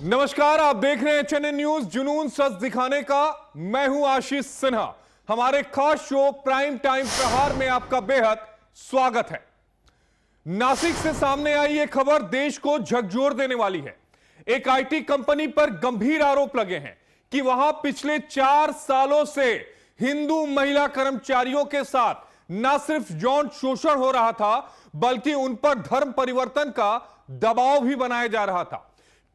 नमस्कार, आप देख रहे हैं एचएनएन न्यूज, जुनून सच दिखाने का। मैं हूं आशीष सिन्हा। हमारे खास शो प्राइम टाइम प्रहार में आपका बेहद स्वागत है। नासिक से सामने आई यह खबर देश को झकझोर देने वाली है। एक आईटी कंपनी पर गंभीर आरोप लगे हैं कि वहां पिछले 4 सालों से हिंदू महिला कर्मचारियों के साथ न सिर्फ यौन शोषण हो रहा था, बल्कि उन पर धर्म परिवर्तन का दबाव भी बनाया जा रहा था।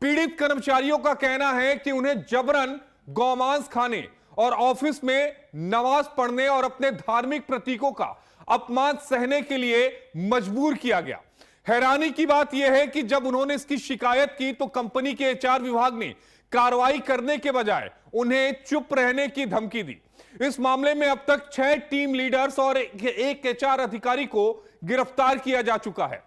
पीड़ित कर्मचारियों का कहना है कि उन्हें जबरन गौमांस खाने और ऑफिस में नमाज पढ़ने और अपने धार्मिक प्रतीकों का अपमान सहने के लिए मजबूर किया गया। हैरानी की बात यह है कि जब उन्होंने इसकी शिकायत की तो कंपनी के एचआर विभाग ने कार्रवाई करने के बजाय उन्हें चुप रहने की धमकी दी। इस मामले में अब तक 6 टीम लीडर्स और एक एचआर अधिकारी को गिरफ्तार किया जा चुका है।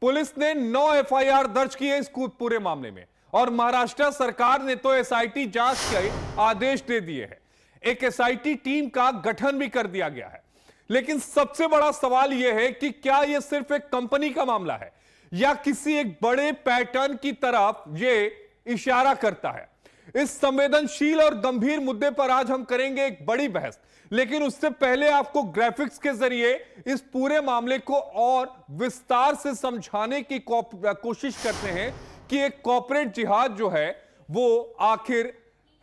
पुलिस ने 9 एफआईआर दर्ज की है इस पूरे मामले में, और महाराष्ट्र सरकार ने तो एसआईटी जांच के आदेश दे दिए हैं। एक एसआईटी टीम का गठन भी कर दिया गया है। लेकिन सबसे बड़ा सवाल यह है कि क्या यह सिर्फ एक कंपनी का मामला है या किसी एक बड़े पैटर्न की तरफ यह इशारा करता है। इस संवेदनशील और गंभीर मुद्दे पर आज हम करेंगे एक बड़ी बहस, लेकिन उससे पहले आपको ग्राफिक्स के जरिए इस पूरे मामले को और विस्तार से समझाने की कोशिश करते हैं कि एक कॉर्पोरेट जिहाद जो है वो आखिर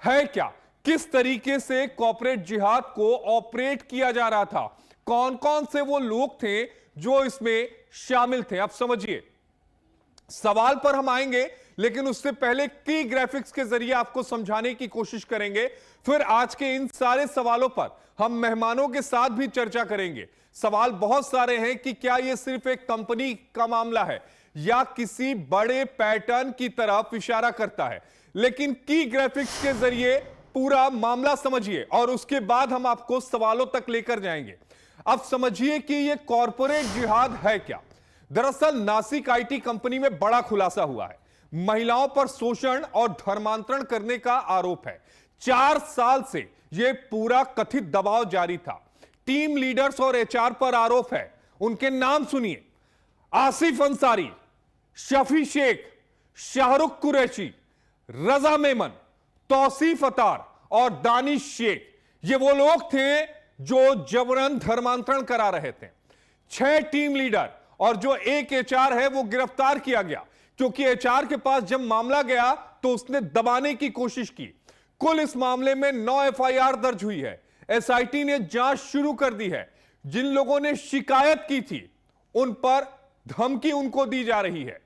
है क्या, किस तरीके से कॉर्पोरेट जिहाद को ऑपरेट किया जा रहा था, कौन कौन से वो लोग थे जो इसमें शामिल थे। आप समझिए, सवाल पर हम आएंगे, लेकिन उससे पहले की ग्राफिक्स के जरिए आपको समझाने की कोशिश करेंगे। फिर आज के इन सारे सवालों पर हम मेहमानों के साथ भी चर्चा करेंगे। सवाल बहुत सारे हैं कि क्या यह सिर्फ एक कंपनी का मामला है या किसी बड़े पैटर्न की तरफ इशारा करता है। लेकिन की ग्राफिक्स के जरिए पूरा मामला समझिए और उसके बाद हम आपको सवालों तक लेकर जाएंगे। अब समझिए कि यह कॉर्पोरेट जिहाद है क्या। दरअसल नासिक आईटी कंपनी में बड़ा खुलासा हुआ है। महिलाओं पर शोषण और धर्मांतरण करने का आरोप है। 4 साल से यह पूरा कथित दबाव जारी था। टीम लीडर्स और एचआर पर आरोप है। उनके नाम सुनिए: आसिफ अंसारी, शफी शेख, शाहरुख कुरैशी, रजा मेमन, तौसीफ अतार और दानिश शेख। ये वो लोग थे जो जबरन धर्मांतरण करा रहे थे। 6 टीम लीडर और जो एक एचआर है वो गिरफ्तार किया गया, क्योंकि एचआर के पास जब मामला गया तो उसने दबाने की कोशिश की। कुल इस मामले में 9 एफआईआर दर्ज हुई है। एसआईटी ने जांच शुरू कर दी है। जिन लोगों ने शिकायत की थी उन पर धमकी उनको दी जा रही है।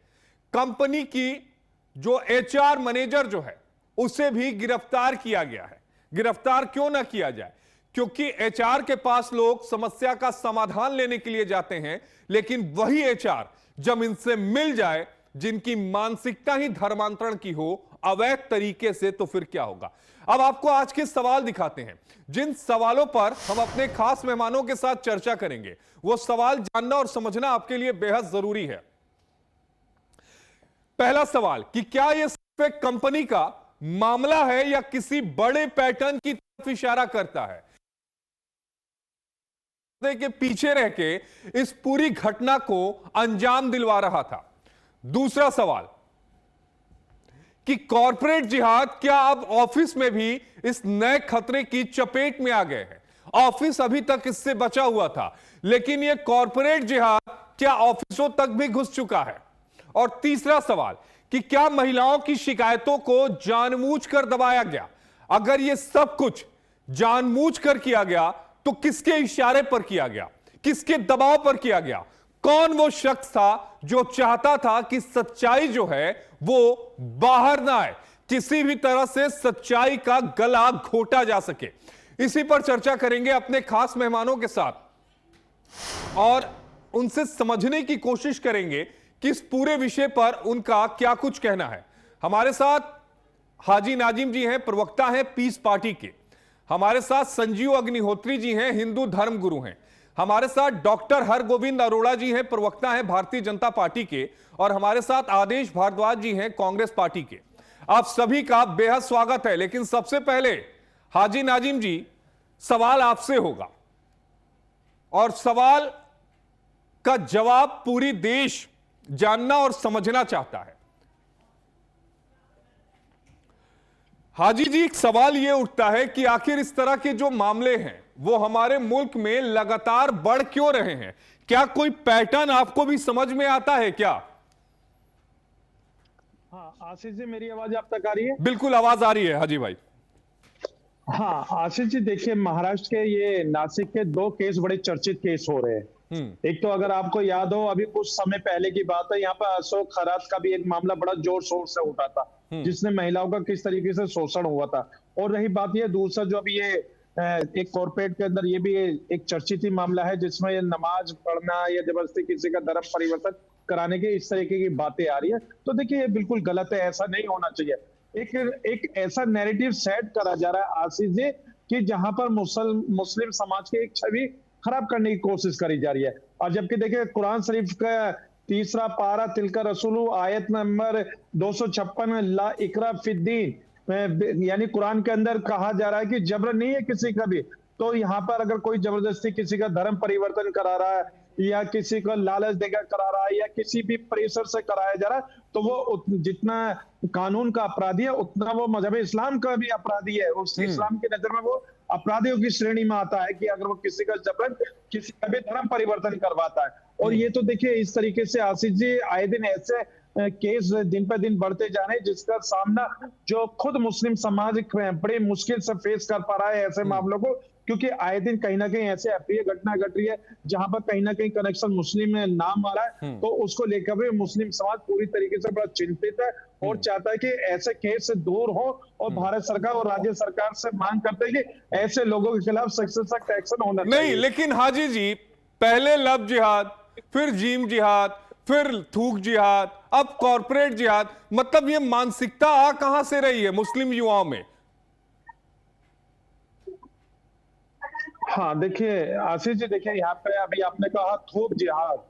कंपनी की जो एचआर मैनेजर जो है उसे भी गिरफ्तार किया गया है। गिरफ्तार क्यों ना किया जाए? क्योंकि एचआर के पास लोग समस्या का समाधान लेने के लिए जाते हैं, लेकिन वही एचआर जब इनसे मिल जाए जिनकी मानसिकता ही धर्मांतरण की हो अवैध तरीके से, तो फिर क्या होगा। अब आपको आज के सवाल दिखाते हैं, जिन सवालों पर हम अपने खास मेहमानों के साथ चर्चा करेंगे। वो सवाल जानना और समझना आपके लिए बेहद जरूरी है। पहला सवाल कि क्या यह सिर्फ एक कंपनी का मामला है या किसी बड़े पैटर्न की तरफ इशारा करता है के पीछे रह के इस पूरी घटना को अंजाम दिलवा रहा था। दूसरा सवाल कि कॉर्पोरेट जिहाद क्या अब ऑफिस में भी इस नए खतरे की चपेट में आ गए हैं। ऑफिस अभी तक इससे बचा हुआ था, लेकिन यह कॉर्पोरेट जिहाद क्या ऑफिसों तक भी घुस चुका है। और तीसरा सवाल कि क्या महिलाओं की शिकायतों को जानबूझकर दबाया गया। अगर यह सब कुछ जानबूझकर किया गया तो किसके इशारे पर किया गया, किसके दबाव पर किया गया। कौन वो शख्स था जो चाहता था कि सच्चाई जो है वो बाहर ना आए, किसी भी तरह से सच्चाई का गला घोटा जा सके। इसी पर चर्चा करेंगे अपने खास मेहमानों के साथ और उनसे समझने की कोशिश करेंगे कि इस पूरे विषय पर उनका क्या कुछ कहना है। हमारे साथ हाजी नाजिम जी हैं, प्रवक्ता हैं पीस पार्टी के। हमारे साथ संजीव अग्निहोत्री जी हैं, हिंदू धर्म गुरु हैं। हमारे साथ डॉक्टर हरगोविंद अरोड़ा जी हैं, प्रवक्ता हैं भारतीय जनता पार्टी के। और हमारे साथ आदेश भारद्वाज जी हैं, कांग्रेस पार्टी के। आप सभी का बेहद स्वागत है। लेकिन सबसे पहले हाजी नाजिम जी, सवाल आपसे होगा और सवाल का जवाब पूरी देश जानना और समझना चाहता है। हाजी जी, एक सवाल यह उठता है कि आखिर इस तरह के जो मामले हैं वो हमारे मुल्क में लगातार बढ़ क्यों रहे हैं? क्या कोई पैटर्न आपको भी समझ में आता है क्या? हाँ आशीष जी, मेरी आवाज आप तक आ रही है? बिल्कुल आवाज आ रही है हाजी भाई। हाँ आशीष जी, देखिए महाराष्ट्र के ये नासिक के दो केस बड़े चर्चित केस हो रहे हैं। एक तो अगर आपको याद हो, अभी कुछ समय पहले की बात है, यहाँ पर अशोक खरात का भी एक मामला बड़ा जोर शोर से उठा था, जिसने महिलाओं का किस तरीके से शोषण हुआ था। और रही बात ये दूसरा, जो अभी ये एक कॉर्पोरेट के अंदर ये भी एक चर्चित ही मामला है, जिसमें ये नमाज पढ़ना या जबरदस्ती किसी का धर्म परिवर्तन कराने की इस तरीके की बातें आ रही है। तो देखिए ये बिल्कुल गलत है, ऐसा नहीं होना चाहिए। एक ऐसा नैरेटिव सेट करा जा रहा है आशीष जी, कि जहां पर मुस्लिम समाज की एक छवि खराब करने की कोशिश करी जा रही है। और जबकि देखिए कुरान शरीफ का तीसरा पारा तिलका रसूलु आयत नंबर 256 ला इकरा फिद्दीन, यानी कुरान के अंदर कहा जा रहा है कि जबर नहीं है किसी का भी। तो यहाँ पर अगर कोई जबरदस्ती किसी का धर्म परिवर्तन करा रहा है या किसी को लालच देकर करा रहा है या किसी भी प्रेशर से कराया जा रहा है, तो वो जितना कानून का अपराधी है उतना वो मजहब इस्लाम का भी अपराधी है। उस इस्लाम की नजर में वो अपराधियों की श्रेणी में आता है कि अगर वो किसी का जबरन किसी का भी धर्म परिवर्तन करवाता है। और ये तो देखिए इस तरीके से आशीष जी आए दिन ऐसे केस दिन पर दिन बढ़ते जा रहे हैं, जिसका सामना जो खुद मुस्लिम समाज बड़े मुश्किल से फेस कर पा रहा है ऐसे मामलों को, क्योंकि आए दिन कहीं ना कहीं ऐसे अप्रिय घटना घट रही है जहां पर कहीं ना कहीं कनेक्शन मुस्लिम में नाम आ रहा है। तो उसको लेकर भी मुस्लिम समाज पूरी तरीके से बड़ा चिंतित है और चाहता है कि ऐसे केस से दूर हो। और भारत सरकार और राज्य सरकार से मांग करते हैं कि ऐसे लोगों के खिलाफ सख्त से सख्त एक्शन होना चाहिए। नहीं, लेकिन हाजी जी, पहले लव जिहाद, फिर जीम जिहाद, फिर थूक जिहाद, अब कॉर्पोरेट जिहाद, मतलब ये मानसिकता आ कहां से रही है मुस्लिम युवाओं में? हाँ देखिए आशीष जी, देखिए यहाँ पे अभी आपने कहा थोक जिहाद,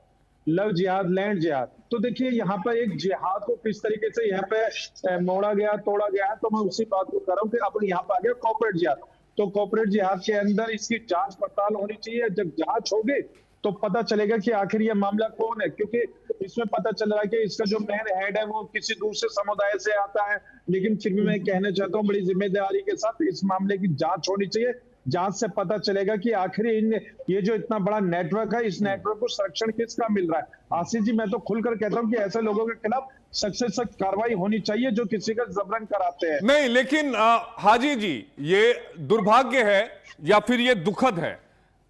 लव जिहाद, लैंड जिहाद। तो देखिए यहाँ पर एक जिहाद को किस तरीके से यहाँ पे मोड़ा गया, तोड़ा गया है, तो मैं उसी बात को कर रहा हूँ कि अब यहाँ पे आ गया कॉर्पोरेट जिहाद। तो कॉर्पोरेट जिहाद के अंदर इसकी जांच पड़ताल होनी चाहिए। जब जांच होगी तो पता चलेगा कि आखिर ये मामला कौन है, क्योंकि इसमें पता चल रहा है कि इसका जो मेन हेड है वो किसी दूसरे समुदाय से आता है। लेकिन फिर भी मैं कहना चाहता हूँ बड़ी जिम्मेदारी के साथ इस मामले की जांच होनी चाहिए। जांच से पता चलेगा कि आखिर ये जो इतना बड़ा नेटवर्क है, इस नेटवर्क को संरक्षण किसका मिल रहा है। आशीष जी, मैं तो खुलकर कहता हूं कि ऐसे लोगों के खिलाफ सख्त से सख्त कार्रवाई होनी चाहिए जो किसी का जबरन कराते हैं। नहीं, लेकिन हाजी जी, ये दुर्भाग्य है या फिर ये दुखद है,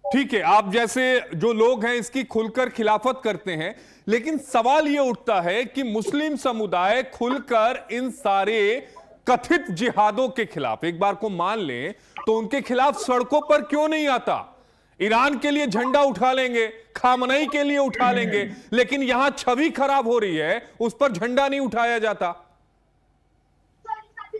ठीक है, आप जैसे जो लोग हैं इसकी खुलकर खिलाफत करते हैं, लेकिन सवाल यह उठता है कि मुस्लिम समुदाय खुलकर इन सारे कथित जिहादों के खिलाफ एक बार को मान लें तो उनके खिलाफ सड़कों पर क्यों नहीं आता? ईरान के लिए झंडा उठा लेंगे, खामनई के लिए उठा लेंगे, लेकिन यहां छवि खराब हो रही है, उस पर झंडा नहीं उठाया जाता।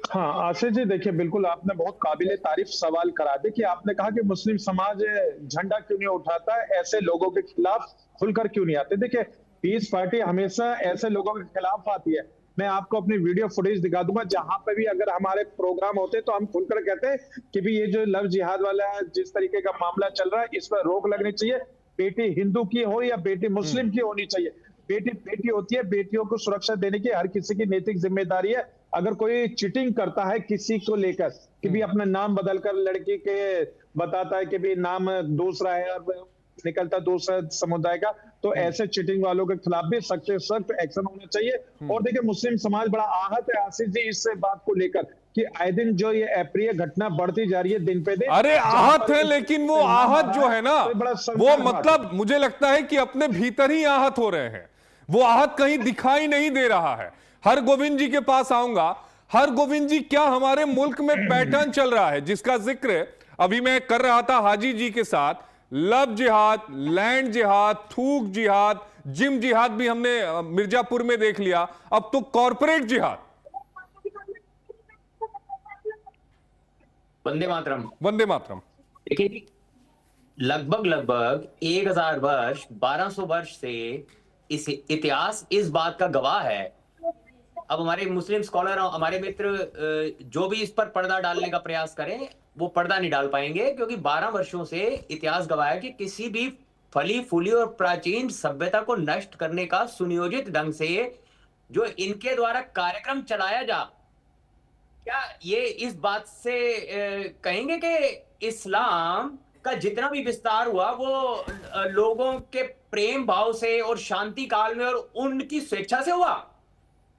हाँ आशीष जी, देखिए बिल्कुल आपने बहुत काबिले तारीफ सवाल करा। देखिए आपने कहा कि मुस्लिम समाज झंडा क्यों नहीं उठाता, ऐसे लोगों के खिलाफ खुलकर क्यों नहीं आते। देखिए पीस पार्टी हमेशा ऐसे लोगों के खिलाफ आती है। मैं आपको अपनी वीडियो फुटेज दिखा दूंगा, जहां पे भी अगर हमारे प्रोग्राम होते तो हम खुलकर कहते हैं कि भी ये जो लव जिहाद वाला है, जिस तरीके का मामला चल रहा है, इस पर रोक लगनी चाहिए। बेटी हिंदू की हो या बेटी मुस्लिम की होनी चाहिए। बेटी बेटी होती है, बेटियों को सुरक्षा देने की हर किसी की नैतिक जिम्मेदारी है। अगर कोई चीटिंग करता है किसी को लेकर कि भी अपना नाम बदलकर लड़की के बताता है कि भी नाम दूसरा है और निकलता दूसरा समुदाय का, तो ऐसे चीटिंग वालों के खिलाफ भी सख्त से सख्त एक्शन होना चाहिए। और देखिए मुस्लिम समाज बड़ा आहत है आशीष जी इस बात को लेकर कि आए दिन जो ये अप्रिय घटना बढ़ती जा रही है दिन पे दिन। अरे आहत है, लेकिन वो आहत जो है ना, वो मतलब मुझे लगता है कि अपने भीतर ही आहत हो रहे हैं। वो आहत कहीं दिखाई नहीं दे रहा है। हर गोविंद जी के पास आऊंगा। हर गोविंद जी, क्या हमारे मुल्क में पैटर्न चल रहा है जिसका जिक्र अभी मैं कर रहा था हाजी जी के साथ? लव जिहाद, लैंड जिहाद, थूक जिहाद, जिम जिहाद भी हमने मिर्जापुर में देख लिया, अब तो कॉर्पोरेट जिहाद। वंदे मातरम। वंदे मातरम। देखिए लगभग 1000 वर्ष 1200 वर्ष से इस इतिहास इस बात का गवाह है। अब हमारे मुस्लिम स्कॉलर और हमारे मित्र जो भी इस पर पर्दा डालने का प्रयास करें वो पर्दा नहीं डाल पाएंगे, क्योंकि 12 वर्षों से इतिहास गवाह है कि किसी भी फली फूली और प्राचीन सभ्यता को नष्ट करने का सुनियोजित ढंग से जो इनके द्वारा कार्यक्रम चलाया जा, क्या ये इस बात से कहेंगे कि इस्लाम का जितना भी विस्तार हुआ वो लोगों के प्रेम भाव से और शांति काल में और उनकी स्वेच्छा से हुआ?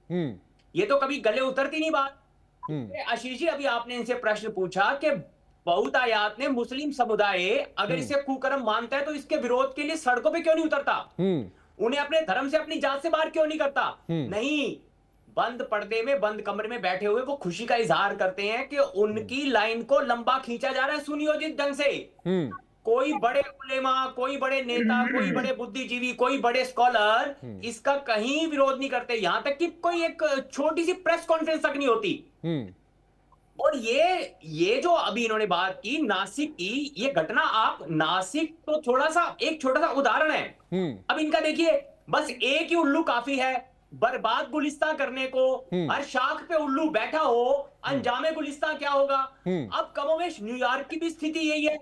हम्म ये तो कभी गले उतरती नहीं बात। हम्म आशीष जी, अभी आपने इनसे प्रश्न पूछा कि बहुतायात ने मुस्लिम समुदाय अगर इसे कुकर्म मानता है तो इसके विरोध के लिए सड़कों पे क्यों नहीं उतरता? उन्हें अपने धर्म से, अपनी जात से बाहर क्यों नहीं करता? नहीं, बंद पर्दे में, बंद कमरे में बैठे हुए वो खुशी का इजहार करते हैं कि उनकी लाइन को लंबा खींचा जा रहा है सुनियोजित ढंग से। कोई बड़े उलेमा, कोई बड़े नेता, कोई बड़े बुद्धिजीवी, कोई बड़े स्कॉलर इसका कहीं विरोध नहीं करते। यहां तक कि कोई एक छोटी सी प्रेस कॉन्फ्रेंस तक नहीं होती। और ये जो अभी इन्होंने बात की नासिक की, ये घटना, आप नासिक तो थोड़ा सा, एक छोटा सा उदाहरण है। अब इनका देखिए, बस एक ही उल्लू काफी है बर्बाद गुलिस्तान करने को। हर शाख पे उल्लू बैठा हो, अंजामे गुलिस्तान क्या होगा? अब कमोवेश न्यूयॉर्क की भी स्थिति यही है,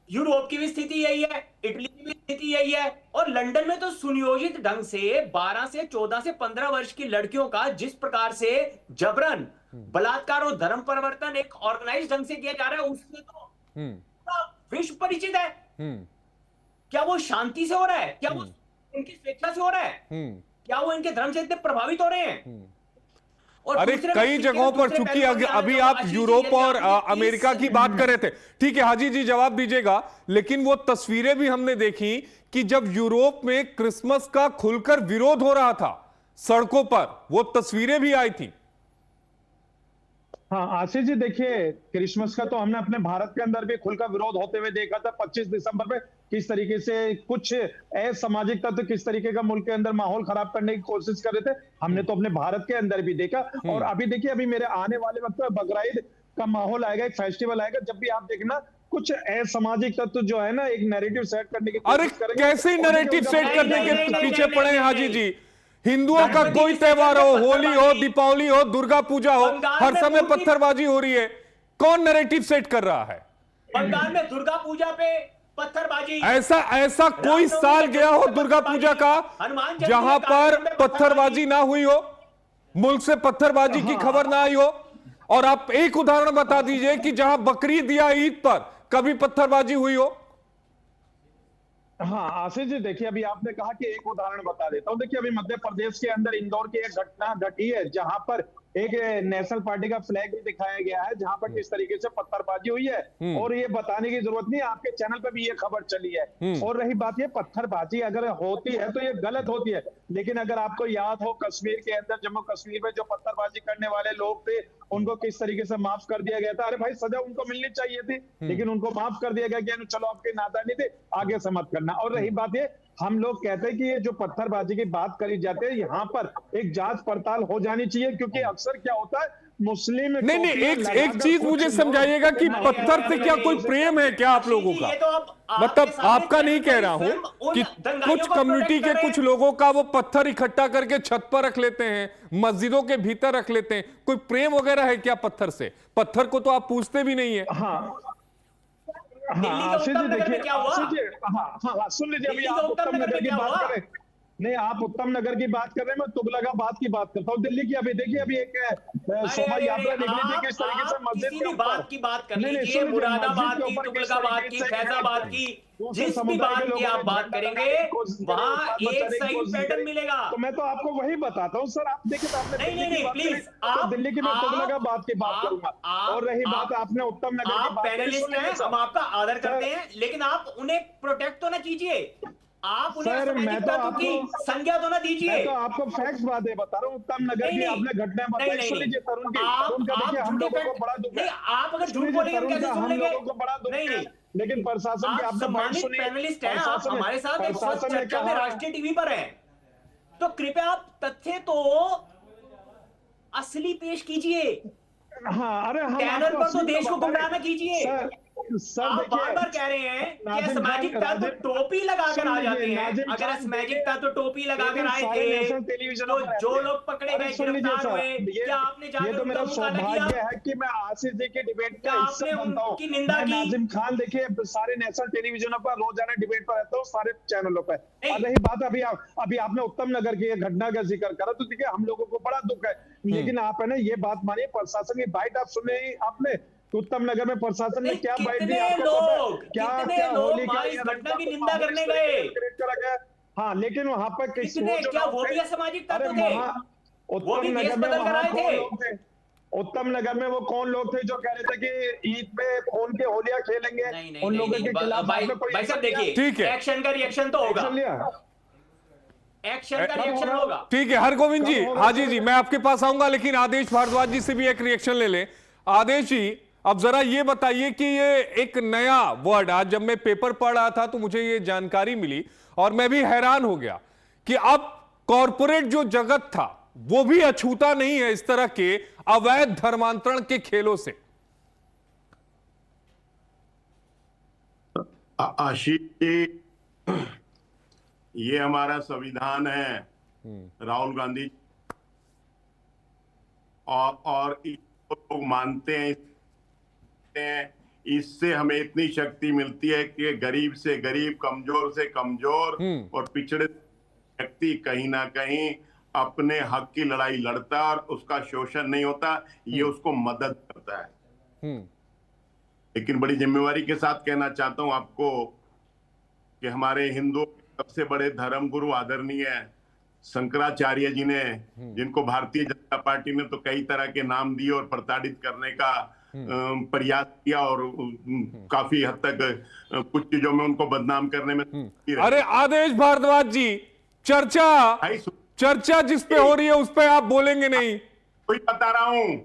यूरोप की भी स्थिति यही है, इटली की भी स्थिति यही है, और लंदन में तो सुनियोजित ढंग से 12 से 14 से 15 वर्ष की लड़कियों का जिस प्रकार से जबरन बलात्कार और धर्म परिवर्तन एक ऑर्गेनाइज ढंग से किया जा रहा है, उससे तो पूरा विश्व परिचित है। क्या वो शांति से हो रहा है? क्या वो इनकी स्वेच्छा से हो रहा है? क्या वो इनके धर्म से इतने प्रभावित हो रहे हैं? और अरे कई जगहों पर, चूंकि अभी आप यूरोप और अमेरिका की बात कर रहे थे, ठीक है हाजी जी जवाब दीजिएगा, लेकिन वो तस्वीरें भी हमने देखी कि जब यूरोप में क्रिसमस का खुलकर विरोध हो रहा था सड़कों पर, वो तस्वीरें भी आई थी। हाँ आशीष जी, देखिए क्रिसमस का तो हमने अपने भारत के अंदर भी खुलकर विरोध होते हुए देखा था। 25 दिसंबर पे किस तरीके से कुछ असामाजिक तत्व किस तरीके का मुल्क के अंदर माहौल खराब करने की कोशिश कर रहे थे, हमने तो अपने भारत के अंदर भी देखा। और अभी देखिए, अभी मेरे आने वाले वक्त में बकरीद का माहौल आएगा, एक फेस्टिवल आएगा, जब भी आप देखना कुछ असामाजिक तत्व जो है ना, एक नैरेटिव सेट करने की अरे कोशिश करेंगे। कैसे नैरेटिव सेट करने के पीछे पड़े हैं हाजी जी? हिंदुओं का कोई त्योहार हो, होली हो, दीपावली हो, दुर्गा पूजा हो, हर समय पत्थरबाजी हो रही है। कौन नैरेटिव सेट कर रहा है? बंगाल में दुर्गा पूजा पे पत्थरबाजी, ऐसा कोई साल गया हो दुर्गा पूजा का जहां पर पत्थरबाजी ना हुई हो, मुल्क से पत्थरबाजी की खबर ना आई हो? और आप एक उदाहरण बता दीजिए कि जहां बकरीद या ईद पर कभी पत्थरबाजी हुई हो। हाँ आशीष जी, देखिए अभी आपने कहा कि एक उदाहरण बता देता हूँ। देखिए अभी मध्य प्रदेश के अंदर इंदौर की एक घटना घटी है, जहां पर एक नेशनल पार्टी का फ्लैग भी दिखाया गया है, जहां पर किस तरीके से पत्थरबाजी हुई है। और ये बताने की जरूरत नहीं, आपके चैनल पर भी ये खबर चली है। और रही बात, ये पत्थरबाजी अगर होती है तो ये गलत होती है, लेकिन अगर आपको याद हो कश्मीर के अंदर, जम्मू कश्मीर में जो पत्थरबाजी करने वाले लोग थे, उनको किस तरीके से माफ कर दिया गया था। अरे भाई, सजा उनको मिलनी चाहिए थी, लेकिन उनको माफ कर दिया गया कि चलो आपके नादानी थे, आगे से मत करना। और रही बात ये, हम लोग कहते हैं कि ये जो पत्थरबाजी की बात करी जाती है, यहाँ पर एक जांच पड़ताल हो जानी चाहिए, क्योंकि अक्सर क्या होता है, मुस्लिम नहीं, एक चीज मुझे समझाइएगा कि पत्थर से क्या कोई प्रेम है क्या आप लोगों का? मतलब आपका नहीं कह रहा हूं कि कुछ कम्युनिटी के कुछ लोगों का वो पत्थर इकट्ठा करके छत पर रख लेते हैं, मस्जिदों के भीतर रख लेते हैं, कोई प्रेम वगैरह है क्या पत्थर से? पत्थर को तो आप पूछते भी नहीं है। हाँ आशीष जी, देखिए आशीष जी, हाँ सुन लीजिए, अभी आप उत्तम नगर की बात करें, नहीं आप उत्तम नगर की बात कर रहे हैं, मैं तुगलकाबाद की बात करता हूँ। दिल्ली की अभी देखिए, अभी एक शोभा यात्रा निकली थी, किस तरीके से मस्जिद के बात की बात कर लीजिए, मुरादाबाद की, तुगलकाबाद की, फैजाबाद की, जिस भी बात की आप बात करेंगे वहां एक सही पैटर्न मिलेगा। तो मैं तो आपको वही बताता हूँ सर। आप देखिए, तो आपने नहीं प्लीज, आप दिल्ली की, मैं तुगलकाबाद की बात करूंगा। और रही बात, आपने उत्तम नगर की बात, पैनलिस्ट हैं, हम आपका आदर करते हैं, लेकिन आप उन्हें प्रोटेक्ट तो ना कीजिए, आप उन्हें असामाजिक तत्व की संज्ञा तो ना दीजिए। मैं तो आपको फैक्ट्स बातें बता रहा हूँ। उत्तम नगर की आपने घटना बताई, सुन लीजिए। तरुण का देखिए, हम लोगों को बड़ा दुख है। आप अगर झूठ बोलेंगे कैसे सुन लेंगे? हम लोगों को बड़ा दुख है, लेकिन प्रशासन की आपने बात सुनी। पैनलिस्ट हैं, आप हमारे साथ एक चर्चा में राष्ट्रीय टीवी पर हैं, तो कृपया आप तथ्य तो असली पेश कीजिए। हाँ, अरे हम चैनल पर तो देश को गुमराह न कीजिए। सर आप देखिए, बार बार कह रहे हैं कि नाजिम असमैजिक खान, था तो टोपी लगाकर आ जाते हैं। अगर असमैजिक था तो टोपी लगाकर आए थे, तो जो लोग पकड़े गए, गिरफ्तार हुए, क्या आपने ये जाकर तो मेरा उनका मुंह काला किया? सौभाग्य है कि मैं आशीष जी की डिबेट क्या का आपने हिस्सा बनता हूँ। उनकी निंदा मैं की? नाजिम खान देखिए सारे नेशनल टेलीविजनों पर रोजाना डिबेट पर रहता हूँ, सारे चैनलों पर। नहीं। और रही बात अभी आपने उत्तम नगर की घटना का जिक्र करा, तो देखिए हम लोगों को बड़ा दुख है, लेकिन आप है ना ये बात मानिए, प्रशासन की बाइट आप सुने ही आपने, तो उत्तम नगर में प्रशासन ने नहीं, क्या बाइट दी कितने आपको पता है? लोग क्या कितने लोग होली वहां का इस ये घटना रंगता की को निंदा करने इस तरीके गए? से क्रिएट करा गया। हाँ, लेकिन वहां पर किस कितने? वो जो क्या लोग वो थे, भी असामाजिक अरे तत्व थे? वहां वो उत्तम भी देश नगर में बदल कर वहां आए कौन थे? लोग थे? उत्तम नगर में वो कौन लोग थे जो कह रहे थे कि ईद पे फोन के होलियां खेलेंगे? नहीं नहीं उन नहीं लोगों नहीं, के खिलाफ भाई आपने कोई भाई साहब एक्शन लिया? देखिए, ठीक है। एक्शन का रिएक्शन तो होगा, एक्शन लिया? एक्शन का कब रिएक्शन होगा? होगा। ठीक है हरगोविंद जी, कब होगा? हाजी जी, मैं आपके पास आऊंगा, लेकिन आदेश भारद्वाज जी से भी एक रिएक्शन ले लें। आदेश जी, अब जरा ये बताइए कि ये एक नया वर्ड, आज जब मैं पेपर पढ़ रहा था तो मुझे ये जानकारी मिली और मैं भी हैरान हो गया कि अब कॉरपोरेट जो जगत था वो भी अछूता नहीं है इस तरह के अवैध धर्मांतरण के खेलों से। आशीष जी, ये हमारा संविधान है, राहुल गांधी, और लोग मानते हैं, इससे हमें इतनी शक्ति मिलती है कि गरीब से गरीब, कमजोर से कमजोर और पिछड़े व्यक्ति कहीं ना कहीं अपने हक की लड़ाई लड़ता है और उसका शोषण नहीं होता, ये उसको मदद करता है। लेकिन बड़ी जिम्मेवारी के साथ कहना चाहता हूं आपको कि हमारे हिंदुओं के सबसे बड़े धर्म गुरु आदरणीय शंकराचार्य जी ने, जिनको भारतीय जनता पार्टी ने तो कई तरह के नाम दिए और प्रताड़ित करने का प्रयास किया, और काफी हद तक कुछ चीजों में उनको बदनाम करने में अरे आदेश भारद्वाज जी, चर्चा जिस पे हो रही है उस पे आप बोलेंगे नहीं? कोई बता रहा हूं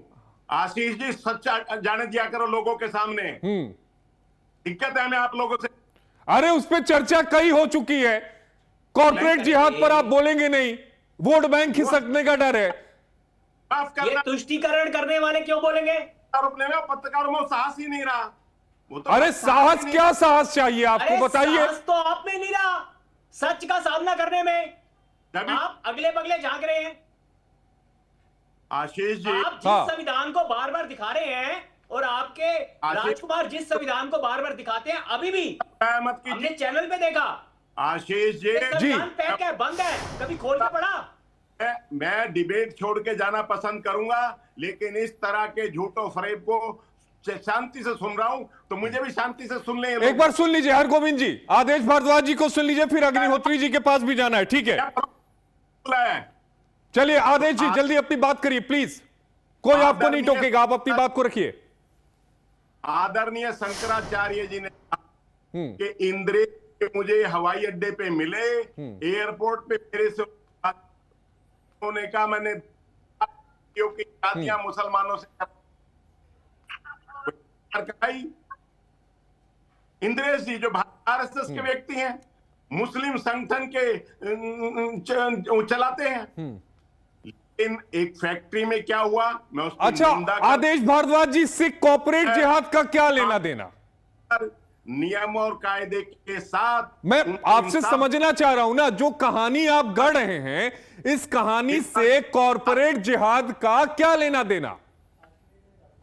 आशीष जी, सच्चा जाने दिया करो लोगों के सामने। दिक्कत है हमें आप लोगों से। अरे उस पे चर्चा कई हो चुकी है, कॉर्पोरेट जिहाद पर आप बोलेंगे नहीं, वोट बैंक खिसकने का डर है। माफ ये करना, तुष्टीकरण करने वाले क्यों बोलेंगे? आरोप लेना, पत्रकारों में साहस ही नहीं रहा। वो तो अरे साहस, क्या साहस चाहिए आपको, अरे बताइए। साहस तो आप में नहीं रहा, सच का सामना करने में जब आप अगले बगले झांक रहे हैं। आशीष जी, आप जिस हाँ। संविधान को बार बार दिखा रहे हैं, और आपके राजकुमार जिस संविधान को बार बार दिखाते हैं, अभी भी मत कीजिए हमने चैनल पे देखा, आशीष जी। ये संविधान पैक है, बंद है, कभी खोल के पढ़ा? मैं डिबेट छोड़ के जाना पसंद करूंगा, लेकिन इस तरह के झूठो फरेब को शांति से सुन रहा हूं, तो मुझे भी शांति से सुन ले। एक बार सुन लीजिए हरगोविंद जी, आदेश भारद्वाज जी को सुन लीजिए, फिर अग्निहोत्री जी के पास भी जाना है, ठीक है? चलिए आदेश जी, जल्दी अपनी बात करिए प्लीज, कोई आपको नहीं टोकेगा, आप अपनी बात को रखिए। आदरणीय शंकराचार्य जी ने कहा कि इंद्र मुझे हवाई अड्डे पे मिले, एयरपोर्ट पे मेरे से उन्होंने कहा, मैंने क्योंकि शादियां मुसलमानों से कराई। इंद्रेश जी जो आरएसएस के व्यक्ति हैं, मुस्लिम संगठन के चलाते हैं, लेकिन एक फैक्ट्री में क्या हुआ, मैं उसकी अच्छा निंदा आदेश भारद्वाज जी, सिख कॉर्पोरेट जिहाद का क्या लेना देना? नियम और कायदे के साथ मैं आपसे समझना चाह रहा हूं ना, जो कहानी आप गढ़ रहे हैं, इस कहानी से कॉर्पोरेट जिहाद का क्या लेना देना?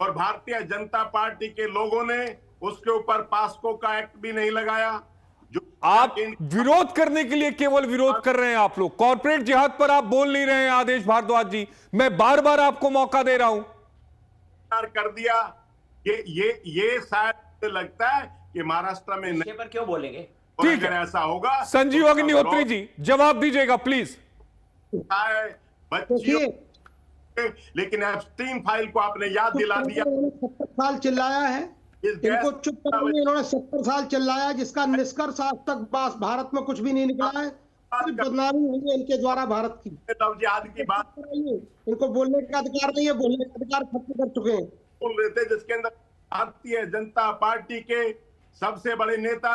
और भारतीय जनता पार्टी के लोगों ने उसके ऊपर पास्को का एक्ट भी नहीं लगाया। जो आप विरोध करने के लिए केवल विरोध कर रहे हैं आप लोग, कॉर्पोरेट जिहाद पर आप बोल नहीं रहे हैं आदेश भारद्वाज जी, मैं बार बार आपको मौका दे रहा हूं। कर दिया ये शायद लगता है कि महाराष्ट्र में विषय पर क्यों बोलेंगे? ठीक अगर है, ऐसा होगा, संजीव तो अग्निहोत्री जी जवाब दीजिएगा प्लीज। बच्चियों, लेकिन एप्स्टीन फाइल को आपने याद दिला दिया। 70 साल चिल्लाया है, इनको चुप कराने इन्होंने 70 साल चिल्लाया, जिसका निष्कर्ष आज तक भारत में कुछ भी नहीं निकला है, सिर्फ बदनामी हुई है इनके द्वारा भारत की। जिहाद की बात इनको बोलने का अधिकार नहीं है, बोलने का अधिकार खत्म कर चुके हैं। बोल रहे थे, जिसके अंदर भारतीय जनता पार्टी के सबसे बड़े नेता,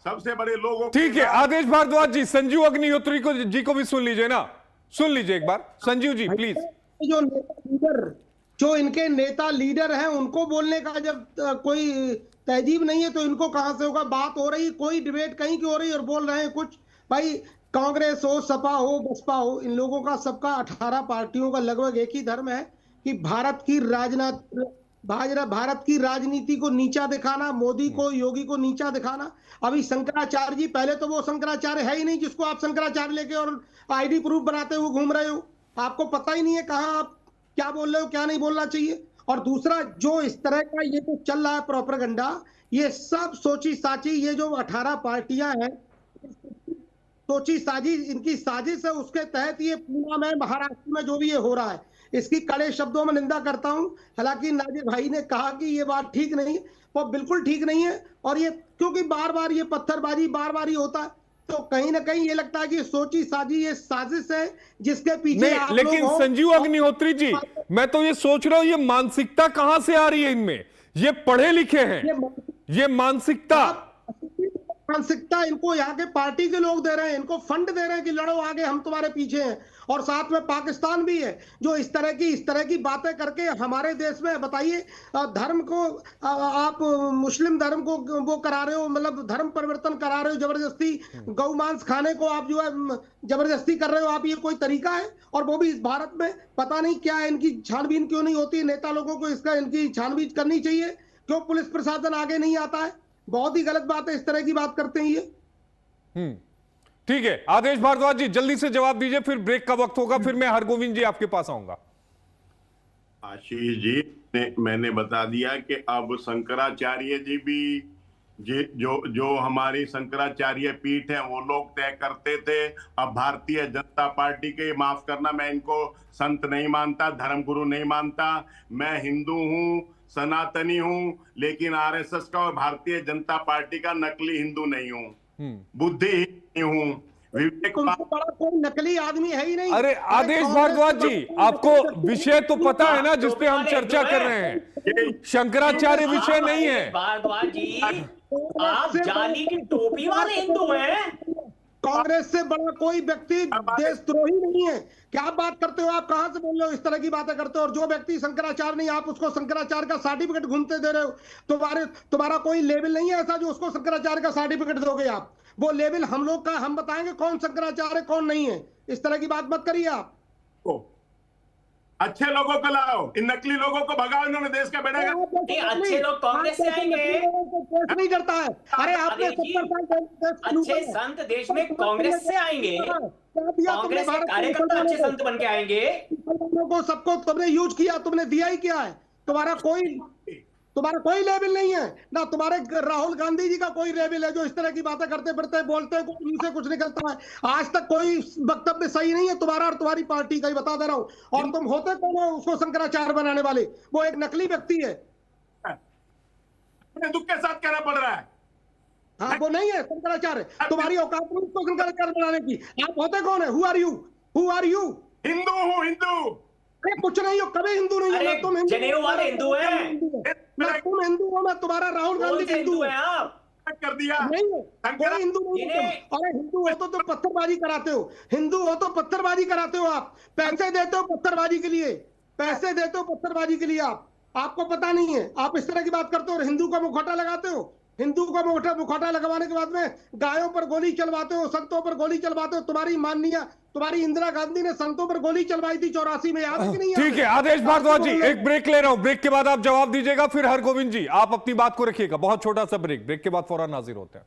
सबसे बड़े लोगों। ठीक है आदेश भारद्वाज जी, संजीव अग्निहोत्री जी को भी सुन लीजिए ना, सुन लीजिए एक बार संजीव जी प्लीज। जो नेता लीडर, जो इनके नेता लीडर हैं, उनको बोलने का जब कोई तहजीब नहीं है तो इनको कहां से होगा? बात हो रही, कोई डिबेट कहीं की हो रही और बोल रहे हैं कुछ। भाई कांग्रेस हो, सपा हो, बसपा हो, इन लोगों का सबका 18 पार्टियों का लगभग एक ही धर्म है कि भारत की राजनीति को नीचा दिखाना, मोदी को, योगी को नीचा दिखाना। अभी शंकराचार्य जी, पहले तो वो शंकराचार्य है ही नहीं जिसको आप शंकराचार्य लेके और आईडी प्रूफ बनाते हुए घूम रहे हो। आपको पता ही नहीं है कहाँ आप क्या बोल रहे हो, क्या नहीं बोलना चाहिए। और दूसरा, जो इस तरह का ये तो चल रहा है प्रोपेगेंडा, ये सब सोची साची, ये जो 18 पार्टियां हैं, सोची साजी, इनकी साजिश है। उसके तहत ये पूना में, महाराष्ट्र में जो भी ये हो रहा है, इसकी कड़े शब्दों में निंदा करता हूं। हालांकि नाजिर भाई ने कहा कि ये बात ठीक नहीं, वो बिल्कुल ठीक नहीं है। और ये क्योंकि बार बार ये पत्थरबाजी बार बार ही होता है, तो कहीं ना कहीं ये लगता है कि सोची साजी ये साजिश है जिसके पीछे आप लोग लेकिन हो। संजीव अग्निहोत्री जी, मैं तो ये सोच रहा हूं, ये मानसिकता कहां से आ रही है इनमें? ये पढ़े लिखे हैं, ये मानसिकता इनको यहाँ के पार्टी के लोग दे रहे हैं, इनको फंड दे रहे हैं कि लड़ो आगे, हम तुम्हारे पीछे हैं। और साथ में पाकिस्तान भी है जो इस तरह की बातें करके हमारे देश में, बताइए, धर्म को आप मुस्लिम धर्म को वो करा रहे हो, मतलब धर्म परिवर्तन करा रहे हो जबरदस्ती। गौ मांस खाने को आप जो है जबरदस्ती कर रहे हो आप, ये कोई तरीका है? और वो भी इस भारत में। पता नहीं क्या है, इनकी छानबीन क्यों नहीं होती? नेता लोगों को इनकी छानबीन करनी चाहिए। क्यों पुलिस प्रशासन आगे नहीं आता है? बहुत ही गलत बात है, इस तरह की बात करते हैं ये। ठीक है, आदेश भारद्वाज जी जल्दी से जवाब दीजिए, फिर ब्रेक का वक्त होगा, फिर मैं हरगोविंद जी आपके पास आऊंगा। आशीष जी मैंने बता दिया कि अब शंकराचार्य जी भी जो हमारी शंकराचार्य पीठ है वो लोग तय करते थे। अब भारतीय जनता पार्टी के, माफ करना, मैं इनको संत नहीं मानता, धर्मगुरु नहीं मानता। मैं हिंदू हूं, सनातनी हूं, लेकिन आरएसएस का और भारतीय जनता पार्टी का नकली हिंदू नहीं हूं, बुद्धि हूं। तुमसे बड़ा कोई नकली आदमी है ही नहीं। अरे आदेश भारद्वाज जी, आपको विषय तो पता है ना जिस पे हम चर्चा कर रहे हैं? शंकराचार्य विषय नहीं है। भारद्वाज जी, आप जाली की टोपी वाले हिंदू हैं। कांग्रेस से बड़ा कोई व्यक्ति देशद्रोही नहीं है। क्या बात करते हो आप? कहां से बोल रहे हो? इस तरह की बातें करते हो। और जो व्यक्ति शंकराचार्य नहीं, आप उसको शंकराचार्य का सर्टिफिकेट घूमते दे रहे हो। तुम्हारा कोई लेवल नहीं है ऐसा जो उसको शंकराचार्य का सर्टिफिकेट दोगे आप। वो लेवल हम लोग का, हम बताएंगे कौन शंकराचार्य कौन नहीं है। इस तरह की बात मत करिए आप। अच्छे लोगों को लाओ, इन नकली लोगों को भगाओ, इन्होंने देश का बेड़ा अच्छे लोग कांग्रेस से आएंगे, नहीं करता है। अरे आपने 70 साल अच्छे संत देश में कांग्रेस से आएंगे, कांग्रेस के कार्यकर्ता अच्छे संत बन के आएंगे। को सबको तुमने यूज किया, तुमने दिया ही क्या है? तुम्हारा कोई लेवल नहीं है ना। तुम्हारे राहुल गांधी जी का कोई लेवल है जो इस तरह की बातें करते फिरते बोलते, उनसे कुछ निकलता है। आज तक कोई वक्तव्य सही नहीं है तुम्हारा और तुम्हारी पार्टी का, ही बता दे रहा हूं। और तुम होते कौन हो उसको शंकराचार्य बनाने वाले? वो एक नकली व्यक्ति है। दुख के साथ कहना पड़ रहा है। हाँ, वो नहीं है शंकराचार्य। तुम्हारी औकात नहीं उसको शंकराचार्य बनाने की। आप होते कौन है? Who are you? हिंदू हूँ, हिंदू। अरे कुछ नहीं हो, कभी हिंदू नहीं हो। तुम जनेऊ वाले हिंदू हैं। तुम हिंदू हो, मैं तुम्हारा राहुल गांधी हिंदू है। आप कर दिया नहीं हो, कोई हिंदू नहीं हो तुम। अरे हिंदू हो तो पत्थरबाजी कराते हो। हिंदू हो तो पत्थरबाजी कराते हो। आप पैसे देते हो पत्थरबाजी के लिए, पैसे देते हो पत्थरबाजी के लिए। आपको पता नहीं है, आप इस तरह की बात करते हो और हिंदू का मुखौटा लगाते हो। हिंदू का मुखौटा लगवाने के बाद में गायों पर गोली चलवाते हो, संतों पर गोली चलवाते हो। तुम्हारी इंदिरा गांधी ने संतों पर गोली चलवाई थी 84 में, याद है कि नहीं? ठीक है आदेश भारद्वाज जी, एक ब्रेक ले रहा हूं, ब्रेक के बाद आप जवाब दीजिएगा, फिर हरगोविंद जी आप अपनी बात को रखिएगा। बहुत छोटा सा ब्रेक के बाद फौरन हाजिर होते हैं।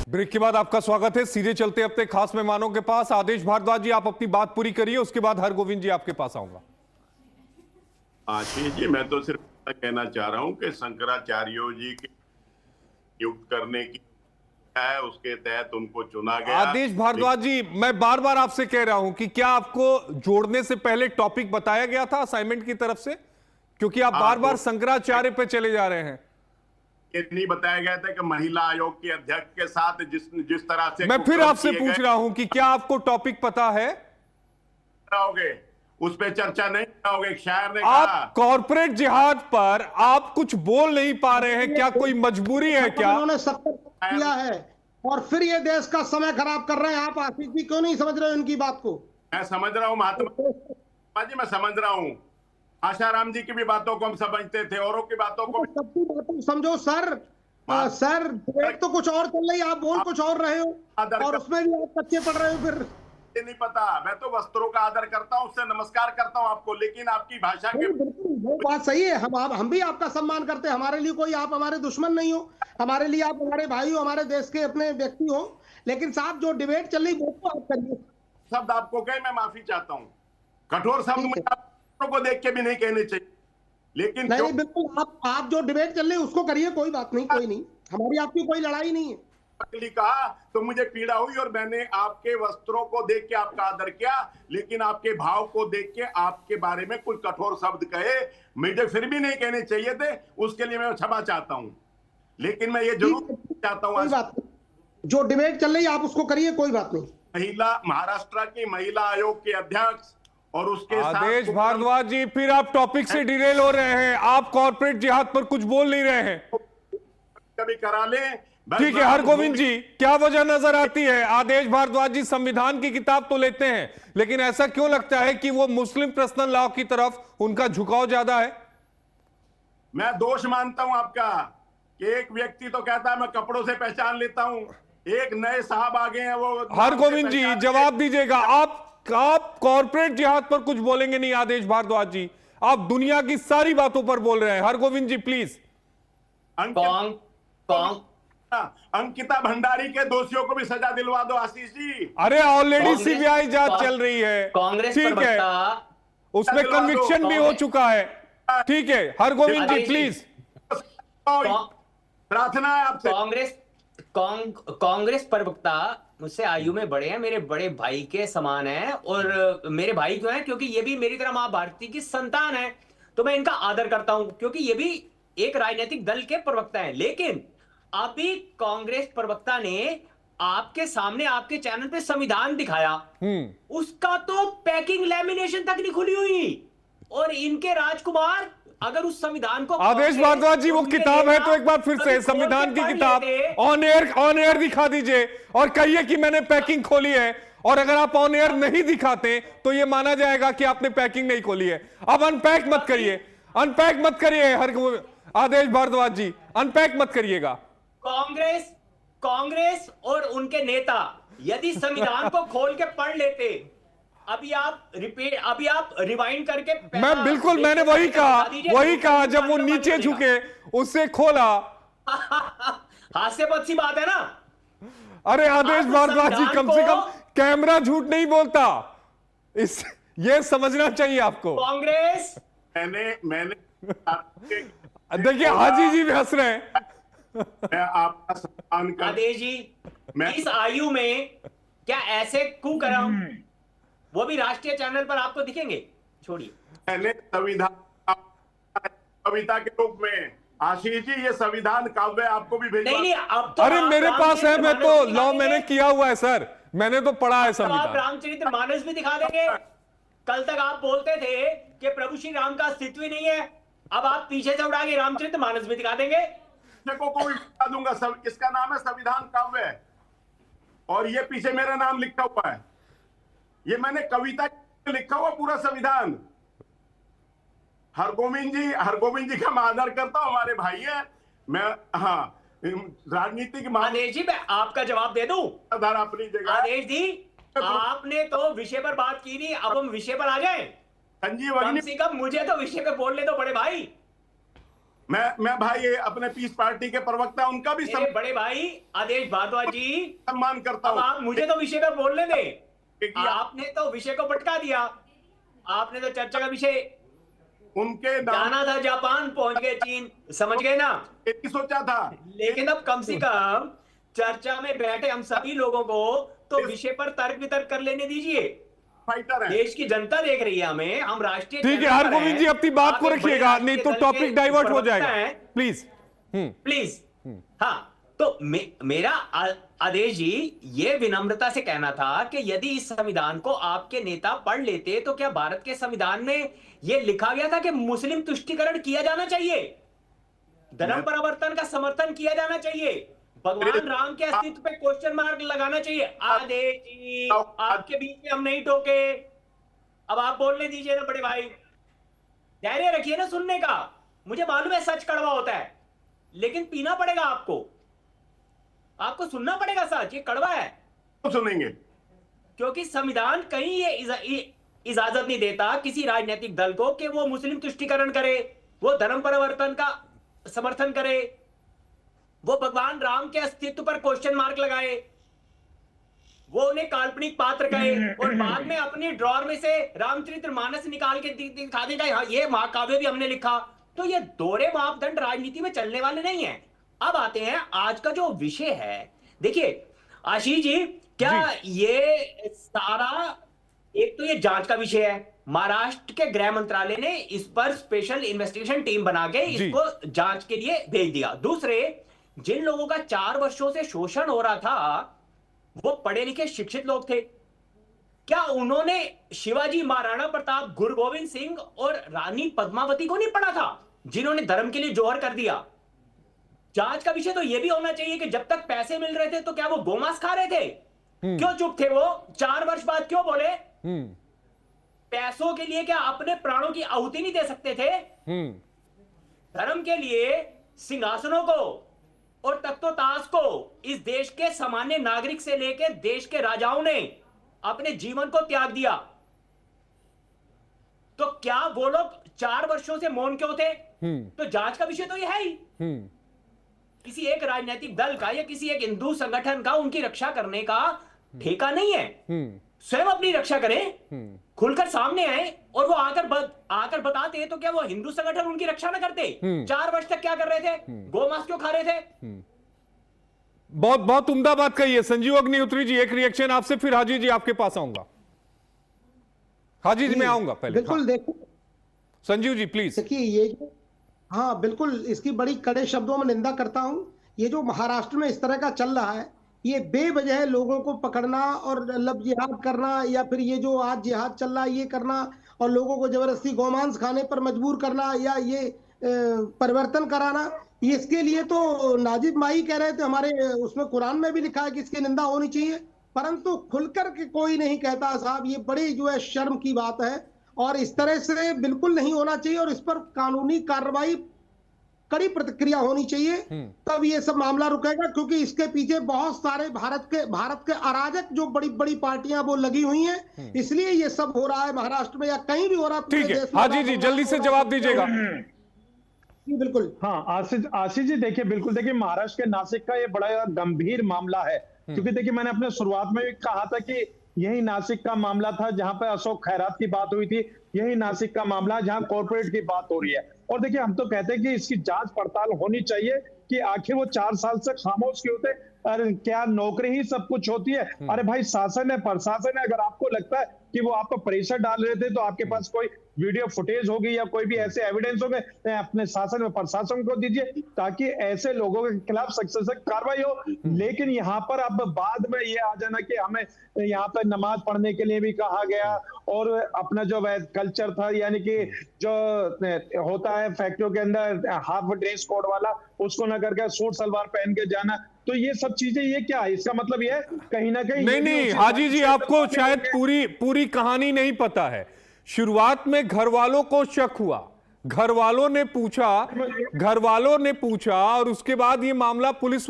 ब्रेक के बाद आपका स्वागत है। सीधे चलते अपने खास मेहमानों के पास। आदेश भारद्वाज जी आप अपनी बात पूरी करिए, उसके बाद हरगोविंद जी आपके पास आऊंगा। आशीष जी, मैं तो सिर्फ कहना चाह रहा हूं कि शंकराचार्य जी के नियुक्त करने की है, उसके तहत उनको चुना गया। आदेश भारद्वाज जी, मैं बार बार आपसे कह रहा हूं कि क्या आपको जोड़ने से पहले टॉपिक बताया गया था असाइनमेंट की तरफ से? क्योंकि आप बार बार शंकराचार्य पे चले जा रहे हैं। ये नहीं बताया गया था कि महिला आयोग के अध्यक्ष के साथ जिस तरह से मैं फिर आपसे पूछ रहा हूं कि क्या आपको टॉपिक पता है? उस पर चर्चा नहीं कराओगे। एक शायर ने आप कहा, कॉर्पोरेट जिहाद पर आप कुछ बोल नहीं पा रहे हैं, क्या कोई मजबूरी है क्या? उन्होंने सब कुछ किया है और फिर ये देश का समय खराब कर रहे हैं। आप आशीष जी क्यों नहीं समझ रहे हो इनकी बात को? मैं समझ रहा हूँ महात्मा जी, मैं समझ रहा हूँ। आशाराम जी की भी बातों को हम समझते थे, औरों की बातों को भी। सबकी बातें समझो सर। सर डिबेट तो कुछ और चल रही है, आप बोल कुछ और रहे हो और उसमें भी आप कच्चे पड़ रहे हो। फिर ये नहीं पता, मैं तो वस्त्रों का आदर करता हूँ, उससे नमस्कार करता हूँ आपको, लेकिन आपकी भाषा के बिल्कुल वो बात सही है। हम भी आपका सम्मान करते हैं। हमारे लिए कोई आप हमारे दुश्मन नहीं हो, हमारे लिए आप हमारे भाई हो, हमारे देश के अपने व्यक्ति हो। लेकिन साहब जो डिबेट चल रही वो तो आप करिए। शब्द आपको कहे, मैं माफी चाहता हूँ। कठोर शब्द मुझे आपको को देख के भी नहीं कहने चाहिए, लेकिन नहीं बिल्कुल आप जो डिबेट चल रही है उसको करिए, कोई बात नहीं, कोई नहीं, हमारी आपकी कोई लड़ाई नहीं है। कहा तो मुझे पीड़ा हुई और मैंने आपके वस्त्रों को देख के आपका आदर किया, लेकिन आपके भाव को देख के आपके बारे में कुछ कठोर शब्द कहे, मुझे फिर भी नहीं कहने चाहिए थे। उसके लिए मैं क्षमा चाहता हूं, लेकिन मैं ये जरूर चाहता हूं, कोई बात नहीं, जो डिबेट चल रही है आप उसको करिए, कोई बात नहीं। महिला महाराष्ट्र की महिला आयोग के अध्यक्ष और उसके आदेश साथ भारद्वाज जी, फिर आप टॉपिक से डिरेल हो रहे हैं। आप कॉर्पोरेट जिहाद पर कुछ बोल नहीं रहे हैं। कभी करा लें। ठीक है हरगोविंद जी, क्या वजह नजर आती है? आदेश भारद्वाज जी संविधान की किताब तो लेते हैं, लेकिन ऐसा क्यों लगता है कि वो मुस्लिम पर्सनल लॉ की तरफ उनका झुकाव ज्यादा है? मैं दोष मानता हूं आपका कि एक व्यक्ति तो कहता है मैं कपड़ों से पहचान लेता हूं, एक नए साहब आ गए हैं वो हरगोविंद जी जवाब दीजिएगा। आप कॉर्पोरेट जिहाद पर कुछ बोलेंगे नहीं आदेश भारद्वाज जी, आप दुनिया की सारी बातों पर बोल रहे हैं। हरगोविंद जी प्लीज। अंकिता भंडारी के दोषियों को भी सजा दिलवा दो आशीष जी। अरे ऑलरेडी सीबीआई जांच चल रही है, कांग्रेस ठीक है, उसमें कन्विक्शन भी हो चुका है। ठीक है हरगोविंद जी प्लीज। प्रार्थना है आपसे। कांग्रेस प्रवक्ता मुझसे आयु में बड़े हैं, मेरे बड़े भाई के समान हैं, और मेरे भाई क्यों हैं? क्योंकि ये भी मेरी तरह मां भारती की संतान है, तो मैं इनका आदर करता हूं, क्योंकि ये भी एक राजनीतिक दल के प्रवक्ता हैं। लेकिन अभी कांग्रेस प्रवक्ता ने आपके सामने आपके चैनल पे संविधान दिखाया, उसका तो पैकिंग लैमिनेशन तक नहीं खुली हुई, और इनके राजकुमार अगर उस संविधान को आदेश भारद्वाज जी वो किताब है तो एक बार फिर से संविधान की किताब ऑन एयर दिखा दीजिए और कहिए कि मैंने पैकिंग खोली है, और अगर आप ऑन एयर नहीं दिखाते तो ये माना जाएगा कि आपने पैकिंग नहीं खोली है। अब अनपैक मत करिए हर आदेश भारद्वाज जी, अनपैक मत करिएगा। कांग्रेस और उनके नेता यदि संविधान को खोल के पढ़ लेते, अभी आप रिवाइंड करके मैं बिल्कुल, मैंने वही कहा जब वो नीचे झुके उससे खोला। हास्यास्पद सी बात है ना। अरे आदेश भारद्वाज जी, कम से कम कैमरा झूठ नहीं बोलता, ये समझना चाहिए आपको। कांग्रेस मैंने देखिए हाजी जी भी हंस रहे हैं। मैं आपका सम्मान कर आदेश जी, इस आयु में क्या ऐसे कुकर्म वो भी राष्ट्रीय चैनल पर आपको दिखेंगे? छोड़िए, मैंने संविधान कविता के रूप में, आशीष जी ये संविधान काव्य आपको भी भेजा। नहीं अब तो अरे मेरे पास है, मैं तो लॉ मैंने किया हुआ है सर, मैंने तो पढ़ा है आप संविधान। रामचरित मानस भी दिखा देंगे। कल तक आप बोलते थे कि प्रभु श्री राम का अस्तित्व ही नहीं है, अब आप पीछे से उड़ा के रामचरित मानस भी दिखा देंगे। को भी बता दूंगा, इसका नाम है संविधान काव्य, और ये पीछे मेरा नाम लिखा हुआ है, ये मैंने कविता लिखा हुआ पूरा संविधान। हरगोविंद जी का मैं आदर करता हूं, हमारे भाई है। मैं राजनीतिक आदेश जी, मैं आपका जवाब दे दूं? अपनी जगह। आदेश जी, आपने तो विषय पर बात की नहीं, अब हम विषय पर आ जाएं। संजीव, कम से कम मुझे तो विषय पे बोलने दो बड़े भाई। मैं भाई अपने पीस पार्टी के प्रवक्ता, उनका भी बड़े भाई आदेश भारद्वाज जी सम्मान करता हूं। आप मुझे तो विषय पर बोलने दे। आपने तो विषय को पटका दिया, आपने तो चर्चा का विषय उनके जाना था, जापान पहुंच गए, चीन, समझ गए ना? यही सोचा था। लेकिन अब कम से कम चर्चा में बैठे हम सभी लोगों को तो विषय पर तर्क वितर्क कर लेने दीजिए। फाइटर है, देश की जनता देख रही है हमें, हम राष्ट्रीय। ठीक है हरगोविंद जी, अपनी बात को रखिएगा, नहीं तो टॉपिक डाइवर्ट हो जाएगा। प्लीज। हाँ, तो मेरा आदेश जी, ये विनम्रता से कहना था कि यदि इस संविधान को आपके नेता पढ़ लेते तो क्या भारत के संविधान में यह लिखा गया था कि मुस्लिम तुष्टीकरण किया जाना चाहिए, धर्म परिवर्तन का समर्थन किया जाना चाहिए, भगवान राम के अस्तित्व पे क्वेश्चन मार्क लगाना चाहिए। आदेश जी, आपके बीच में हम नहीं टोके, अब आप बोलने दीजिए ना बड़े भाई, धैर्य रखिए ना सुनने का। मुझे मालूम है सच कड़वा होता है, लेकिन पीना पड़ेगा आपको, आपको सुनना पड़ेगा सच, ये कड़वा है। सुनेंगे, क्योंकि संविधान कहीं ये इजाजत नहीं देता किसी राजनीतिक दल को कि वो मुस्लिम तुष्टीकरण करे, वो धर्म परिवर्तन का समर्थन करे, वो भगवान राम के अस्तित्व पर क्वेश्चन मार्क लगाए, वो उन्हें काल्पनिक पात्र कहे और बाद में अपनी ड्रॉर में से रामचरितमानस निकाल के दिखा देगा, हाँ ये महाकाव्य भी हमने लिखा। तो ये दोहरे मापदंड राजनीति में चलने वाले नहीं है। अब आते हैं आज का जो विषय है। देखिए आशीष जी, क्या ये सारा, एक तो ये जांच का विषय है, महाराष्ट्र के गृह मंत्रालय ने इस पर स्पेशल इन्वेस्टिगेशन टीम बना के इसको जांच के लिए भेज दिया। दूसरे, जिन लोगों का 4 वर्षों से शोषण हो रहा था वो पढ़े लिखे शिक्षित लोग थे, क्या उन्होंने शिवाजी, महाराणा प्रताप, गुरु गोविंद सिंह और रानी पद्मावती को नहीं पढ़ा था, जिन्होंने धर्म के लिए जोहर कर दिया? जांच का विषय तो यह भी होना चाहिए कि जब तक पैसे मिल रहे थे तो क्या वो गोमांस खा रहे थे? क्यों चुप थे वो? 4 वर्ष बाद क्यों बोले? पैसों के लिए क्या अपने प्राणों की आहुति नहीं दे सकते थे? धर्म के लिए सिंहासनों को और तख्तोताज को इस देश के सामान्य नागरिक से लेकर देश के राजाओं ने अपने जीवन को त्याग दिया। तो क्या वो लोग 4 वर्षों से मौन क्यों थे? तो जांच का विषय तो यह है ही। किसी एक राजनीतिक दल का या किसी एक हिंदू संगठन का उनकी रक्षा करने का ठेका नहीं है। स्वयं अपनी रक्षा करें, खुलकर सामने आए और वो आकर बताते तो क्या वो हिंदू संगठन उनकी रक्षा ना करते? 4 वर्ष तक क्या कर रहे थे? गोमांस क्यों खा रहे थे? बहुत बहुत उम्दा बात कही है संजीव अग्निहोत्री जी। एक रिएक्शन आपसे, फिर हाजी जी आपके पास आऊंगा। हाजी जी मैं आऊंगा पहले। बिल्कुल देखो संजीव जी प्लीज। देखिए ये जो, हाँ बिल्कुल इसकी बड़ी कड़े शब्दों में निंदा करता हूं। ये जो महाराष्ट्र में इस तरह का चल रहा है, ये बेवजह लोगों को पकड़ना और लब जिहाद करना, या फिर ये जो आज जिहाद चल रहा है ये करना और लोगों को जबरदस्ती गोमांस खाने पर मजबूर करना या ये परिवर्तन कराना, इसके लिए तो नाजिब माई कह रहे थे, हमारे उसमें कुरान में भी लिखा है कि इसकी निंदा होनी चाहिए, परंतु खुलकर के कोई नहीं कहता साहब। ये बड़ी जो है शर्म की बात है और इस तरह से बिल्कुल नहीं होना चाहिए और इस पर कानूनी कार्रवाई, कड़ी प्रतिक्रिया होनी चाहिए, तब ये सब मामला रुकेगा। क्योंकि इसके पीछे बहुत सारे भारत के अराजक जो बड़ी बड़ी पार्टियां वो लगी हुई हैं, इसलिए ये सब हो रहा है महाराष्ट्र में या कहीं भी हो रहा है। ठीक है हाजी जी जल्दी से जवाब दीजिएगा। बिल्कुल, हाँ आशीष जी देखिए, बिल्कुल देखिए, महाराष्ट्र के नासिक का ये बड़ा गंभीर मामला है। क्योंकि देखिए मैंने अपने शुरुआत में भी कहा था कि यही नासिक का मामला था जहां पे अशोक खैरात की बात हुई थी, यही नासिक का मामला जहां कॉर्पोरेट की बात हो रही है। और देखिए हम तो कहते हैं कि इसकी जांच पड़ताल होनी चाहिए कि आखिर वो 4 साल से खामोश क्यों थे। अरे क्या नौकरी ही सब कुछ होती है? अरे भाई शासन है, प्रशासन है। अगर आपको लगता है कि वो आप पर प्रेशर डाल रहे थे तो आपके पास कोई वीडियो फुटेज होगी या कोई भी ऐसे एविडेंस होंगे, अपने शासन में प्रशासन को दीजिए ताकि ऐसे लोगों के खिलाफ सख्त कार्रवाई हो। लेकिन यहाँ पर अब बाद में ये आ जाना कि हमें यहाँ पर नमाज पढ़ने के लिए भी कहा गया और अपना जो कल्चर था, यानी कि जो होता है फैक्ट्रियों के अंदर हाफ ड्रेस कोड वाला, उसको न करके सूट सलवार पहन के जाना, तो ये सब चीजें, ये क्या है? इसका मतलब ये कहीं ना कहीं नहीं हाजी जी, आपको शायद पूरी कहानी नहीं पता है। शुरुआत में घर वालों को शक हुआ, घर वालों ने पूछा और उसके बाद ये मामला पुलिस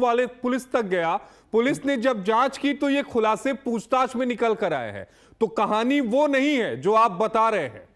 तक गया। पुलिस ने जब जांच की तो ये खुलासे पूछताछ में निकल कर आए हैं। तो कहानी वो नहीं है जो आप बता रहे हैं।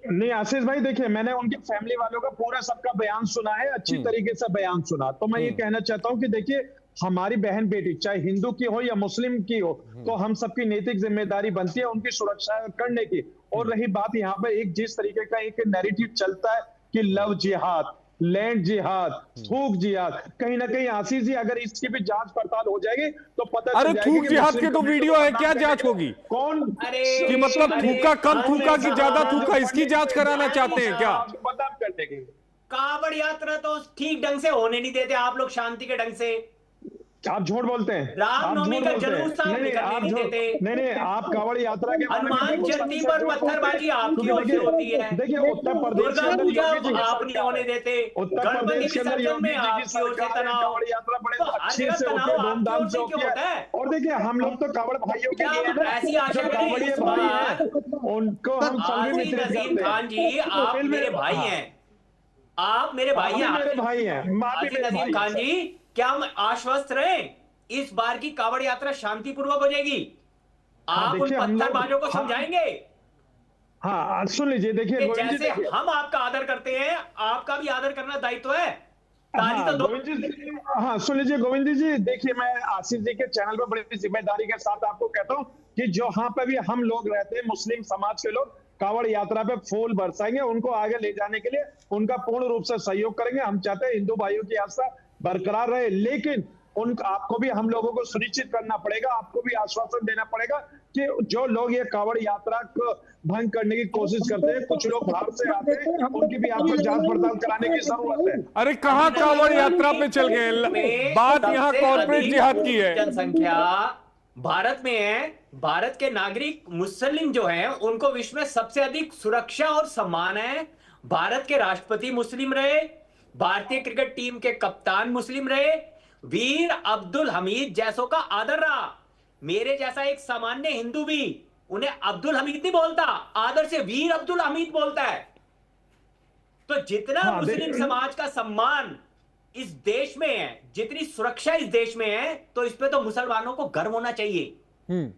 नहीं आशीष भाई देखिए, मैंने उनके फैमिली वालों का पूरा सबका बयान सुना है, अच्छी तरीके से बयान सुना। तो मैं ये कहना चाहता हूं कि देखिए हमारी बहन बेटी चाहे हिंदू की हो या मुस्लिम की हो, तो हम सबकी नैतिक जिम्मेदारी बनती है उनकी सुरक्षा करने की। और रही बात यहाँ पर एक जिस तरीके का एक नैरेटिव चलता है कि लव जिहाद, लैंड जिहाद, थूक जिहाद, कहीं ना कहीं आशीष जी अगर इसकी भी जांच पड़ताल हो जाएगी तो पता अरे थूक जिहाद के तो वीडियो है, क्या जांच होगी? कौन कि मतलब थूका कम थूका कि ज्यादा थूका, इसकी जांच कराना चाहते हैं क्या? बता करने की कांवड़ यात्रा तो ठीक ढंग से होने नहीं देते आप लोग, शांति के ढंग से। आप झूठ बोलते हैं, आप रामनवमी झूठ का बोलते हैं। जुलूस साहब नहीं निकलने आप नहीं झूठ, देते। नहीं आप कांवड़ यात्रा के बारे में हनुमान बिल्कुल जयंती सही पर से झूठ बोलते हैं। पत्थरबाजी आपकी ओर से क्योंकि होती है। देखिए उत्तर प्रदेश के दुर्गा अंदर पूजा योगी जी की आप नहीं सरकार होने है, देते। उत्तर गणपति प्रदेश के अंदर विसर्जन योगी में जी की आपकी ओर से सरकार है, तनाव। कांवड़ यात्रा बड़े तो हर अच्छे जगह से तनाव होती है, आपकी धूमधाम ओर से से क्यों होती होता है। है? और देखिए हम लोग तो कांवड़ भाइयों के क्या लिए है ना, ऐसी आशा जो करें कांवड़िए इस भाई बार हैं उनको हम सलवी आसिम वितरित नजीम करते हैं। खान जी, आप फिल्म में- मेरे भाई हाँ, हैं, आप मेरे भाई आप भी हैं। मेरे भाई हैं, माँ भी आसिम मेरे नजीम भाई खान हैं। जी, क्या हम आश्वस्त रहें इस बार की कांवड़ यात्रा शांतिपूर्वक हो जाएगी? हाँ, आप उन देखिए, हम लोग- पत्थरबाजों को हाँ, समझाएंगे हाँ सुन लीजिए, देखिए कि गोविंद जी जैसे देखिए, हम आपका आदर करते हैं, आपका भी आदर करना दायित्व है। ताली हाँ तो दो। गोविंद जी, हाँ सुन लीजिए गोविंद जी, देखिए मैं आशीष जी के चैनल पर बड़ी जिम्मेदारी के साथ आपको कहता हूँ कि जो यहाँ पे भी हम लोग रहते हैं, मुस्लिम समाज के लोग कांवड़ यात्रा पे फूल बरसाएंगे, उनको आगे ले जाने के लिए उनका पूर्ण रूप से सहयोग करेंगे। हम चाहते हैं हिंदू भाइयों की आस्था बरकरार रहे, लेकिन आपको भी हम लोगों को सुनिश्चित करना पड़ेगा, आपको भी आश्वासन देना पड़ेगा कि जो लोग ये कांवड़ यात्रा को भंग करने की कोशिश करते हैं, कुछ लोग बाहर से आते हैं, उनकी भी आपको जांच पड़ताल कराने की जरूरत है। अरे कहां कांवड़ यात्रा पे चल गए? बात यहां कॉर्पोरेट जिहाद की है। जनसंख्या भारत में है। भारत के नागरिक मुस्लिम जो हैं, उनको विश्व में सबसे अधिक सुरक्षा और सम्मान है। भारत के राष्ट्रपति मुस्लिम रहे, भारतीय क्रिकेट टीम के कप्तान मुस्लिम रहे, वीर अब्दुल हमीद जैसों का आदर रहा। मेरे जैसा एक सामान्य हिंदू भी उन्हें अब्दुल हमीद नहीं बोलता, आदर से वीर अब्दुल हमीद बोलता है। तो जितना हाँ, मुस्लिम समाज का सम्मान इस देश में है, जितनी सुरक्षा इस देश में है, तो इस पे तो मुसलमानों को गर्व होना चाहिए।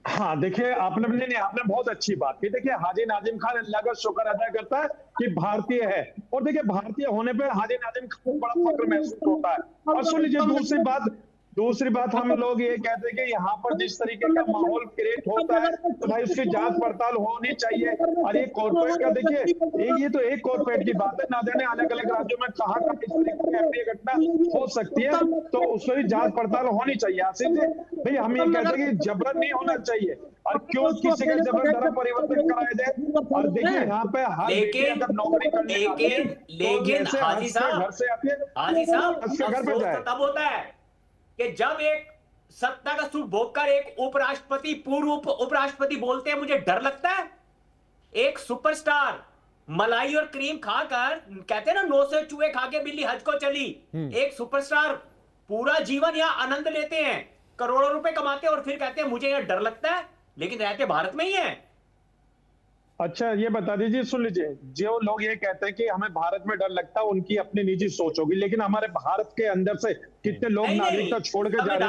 हाँ देखिए, आपने बहुत अच्छी बात की। देखिए हाजी नाजिम खान अल्लाह का शुक्र अदा करता है कि भारतीय है, और देखिए भारतीय होने पे हाजी नाजिम खान को बड़ा फक्र महसूस होता है। और सुन लीजिए दूसरी बात हम लोग ये कहते हैं कि यहाँ पर जिस तरीके का माहौल क्रिएट होता है, तो भाई उसकी जांच पड़ताल होनी चाहिए। और ये कॉर्पोरेट का देखिए, ये तो एक कॉर्पोरेट की बात है, ना जाने अलग अलग राज्यों में कहाँ कहाँ इस तरीके की अप्रिय घटना हो सकती है, तो उसकी भी जांच पड़ताल होनी चाहिए। आसिफ जी भाई, हम ये कहते हैं कि जबरन नहीं होना चाहिए, और क्यों किसी का जबरन धर्म परिवर्तन कराया जाए। और देखिए यहाँ पे हर बेटी अगर नौकरी करने आती है, तो जैसे हाजी साहब, घर से आती है, हाजी साहब, घर पे अफसोस जाए। तो तब होता है कि जब एक सत्ता का सुख भोगकर एक उपराष्ट्रपति, पूर्व उपराष्ट्रपति बोलते हैं मुझे डर लगता है। एक सुपरस्टार मलाई और क्रीम खाकर, कहते हैं ना 900 चूहे खा के बिल्ली हज को चली, एक सुपरस्टार पूरा जीवन यहाँ आनंद लेते हैं, करोड़ों रुपए कमाते हैं, और फिर कहते हैं मुझे यहाँ डर लगता है, लेकिन रहते भारत में ही है। अच्छा ये बता दीजिए, सुन लीजिए, जो लोग ये कहते हैं कि हमें भारत में डर लगता है, उनकी अपनी निजी सोच होगी, लेकिन हमारे भारत के अंदर से कितने लोग नहीं, नागरिकता छोड़ के जा रहे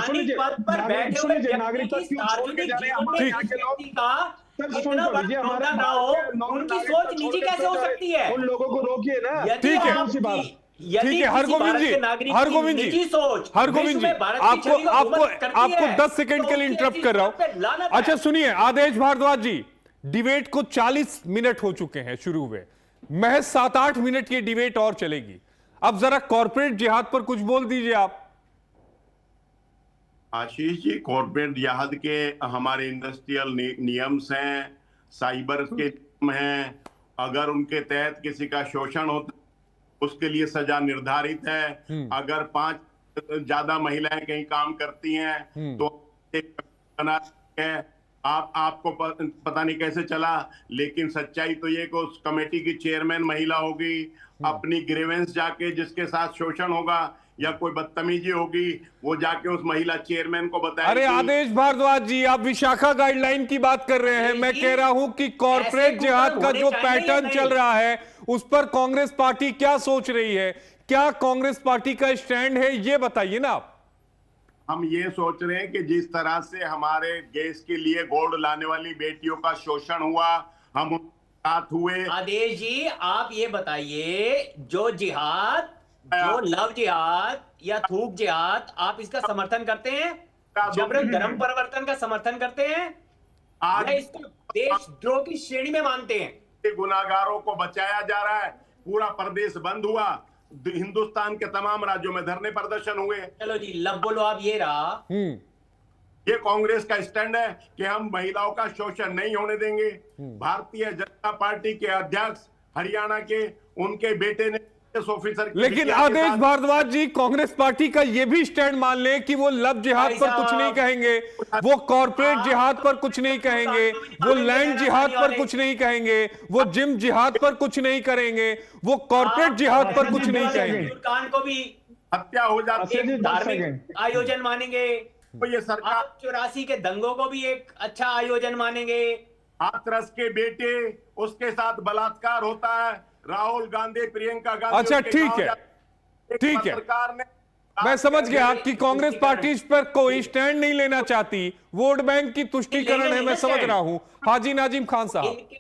हैं। सुन लीजिए, नागरिकता क्यों छोड़ के जा रहे हैं हमारे यहाँ के लोग? इतना बड़ा योगदान ना हो, उनकी सोच निजी कैसे हो सकती है? उन लोगों को रोकिए ना। ठीक है, ठीक है हरगोविंद जी, हरगोविंद जी, हरगोविंद जी, आपको 10 सेकंड के लिए इंटरप्ट कर रहा हूं। अच्छा सुनिए, आदेश भारद्वाज जी, डिबेट को 40 मिनट हो चुके हैं शुरू हुए, महज 7-8 मिनट की डिबेट और चलेगी। अब जरा कॉर्पोरेट जिहाद पर कुछ बोल दीजिए आप। आशीष जी, कॉर्पोरेट जिहाद के हमारे इंडस्ट्रियल नियम्स हैं, साइबर के नियम हैं। अगर उनके तहत किसी का शोषण होता उसके लिए सजा निर्धारित है। अगर 5 ज्यादा महिलाएं कहीं काम करती हैं तो बना है। आपको पता नहीं कैसे चला, लेकिन सच्चाई तो ये कि उस कमेटी की चेयरमैन महिला होगी। अपनी ग्रीवेंस जाके जिसके साथ शोषण होगा या कोई बदतमीजी होगी, वो जाके उस महिला चेयरमैन को बताएगी। अरे आदेश भारद्वाज जी, आप विशाखा गाइडलाइन की बात कर रहे हैं, मैं कह रहा हूं कि कॉर्पोरेट जिहाद का जो पैटर्न चल रहा है उस पर कांग्रेस पार्टी क्या सोच रही है? क्या कांग्रेस पार्टी का स्टैंड है, ये बताइए ना आप। हम ये सोच रहे हैं कि जिस तरह से हमारे देश के लिए गोल्ड लाने वाली बेटियों का शोषण हुआ, हम उनके साथ हुए। आदेश जी, आप ये बताइए, जो जिहाद, जो लव जिहाद या थूक जिहाद, आप इसका समर्थन करते हैं? जबरन धर्म परिवर्तन का समर्थन करते हैं आज या इसको देशद्रोह की श्रेणी में मानते हैं? गुनाहगारों को बचाया जा रहा है। पूरा प्रदेश बंद हुआ, हिंदुस्तान के तमाम राज्यों में धरने प्रदर्शन हुए। चलो जी, लब बोलो आप, ये रहा। ये कांग्रेस का स्टैंड है कि हम महिलाओं का शोषण नहीं होने देंगे। भारतीय जनता पार्टी के अध्यक्ष हरियाणा के, उनके बेटे ने ऑफिसर की लेकिन बिटिया के आदेश साथ- भारद्वाज जी, कांग्रेस पार्टी का ये भी स्टैंड मान लें कि वो लब जिहाद भाई पर कुछ साहब, नहीं कहेंगे, वो कॉर्पोरेट आप जिहाद तो पर कुछ नहीं कहेंगे, वो लैंड जिहाद पर कुछ नहीं कहेंगे, वो जिम जिहाद पर कुछ नहीं करेंगे, वो कॉर्पोरेट जिहाद पर कुछ नहीं कहेंगे। कांड को भी हत्या हो जाती आसिफ जी, है। दस धार्मिक सेकंड। आयोजन मानेंगे। तो ये सरकार आप 84 के दंगों को भी एक अच्छा आयोजन मानेंगे। हाथरस के बेटे, उसके साथ बलात्कार होता है, राहुल गांधी, प्रियंका गांधी। अच्छा, उसके ठीक गांव है, एक ठीक है। पत्रकार ने मैं समझ गया कि कांग्रेस पार्टी इस पर कोई स्टैंड नहीं लेना चाहती, वोट बैंक की तुष्टीकरण है, मैं समझ रहा हूं। हाजी नाजिम खान साहब, इनके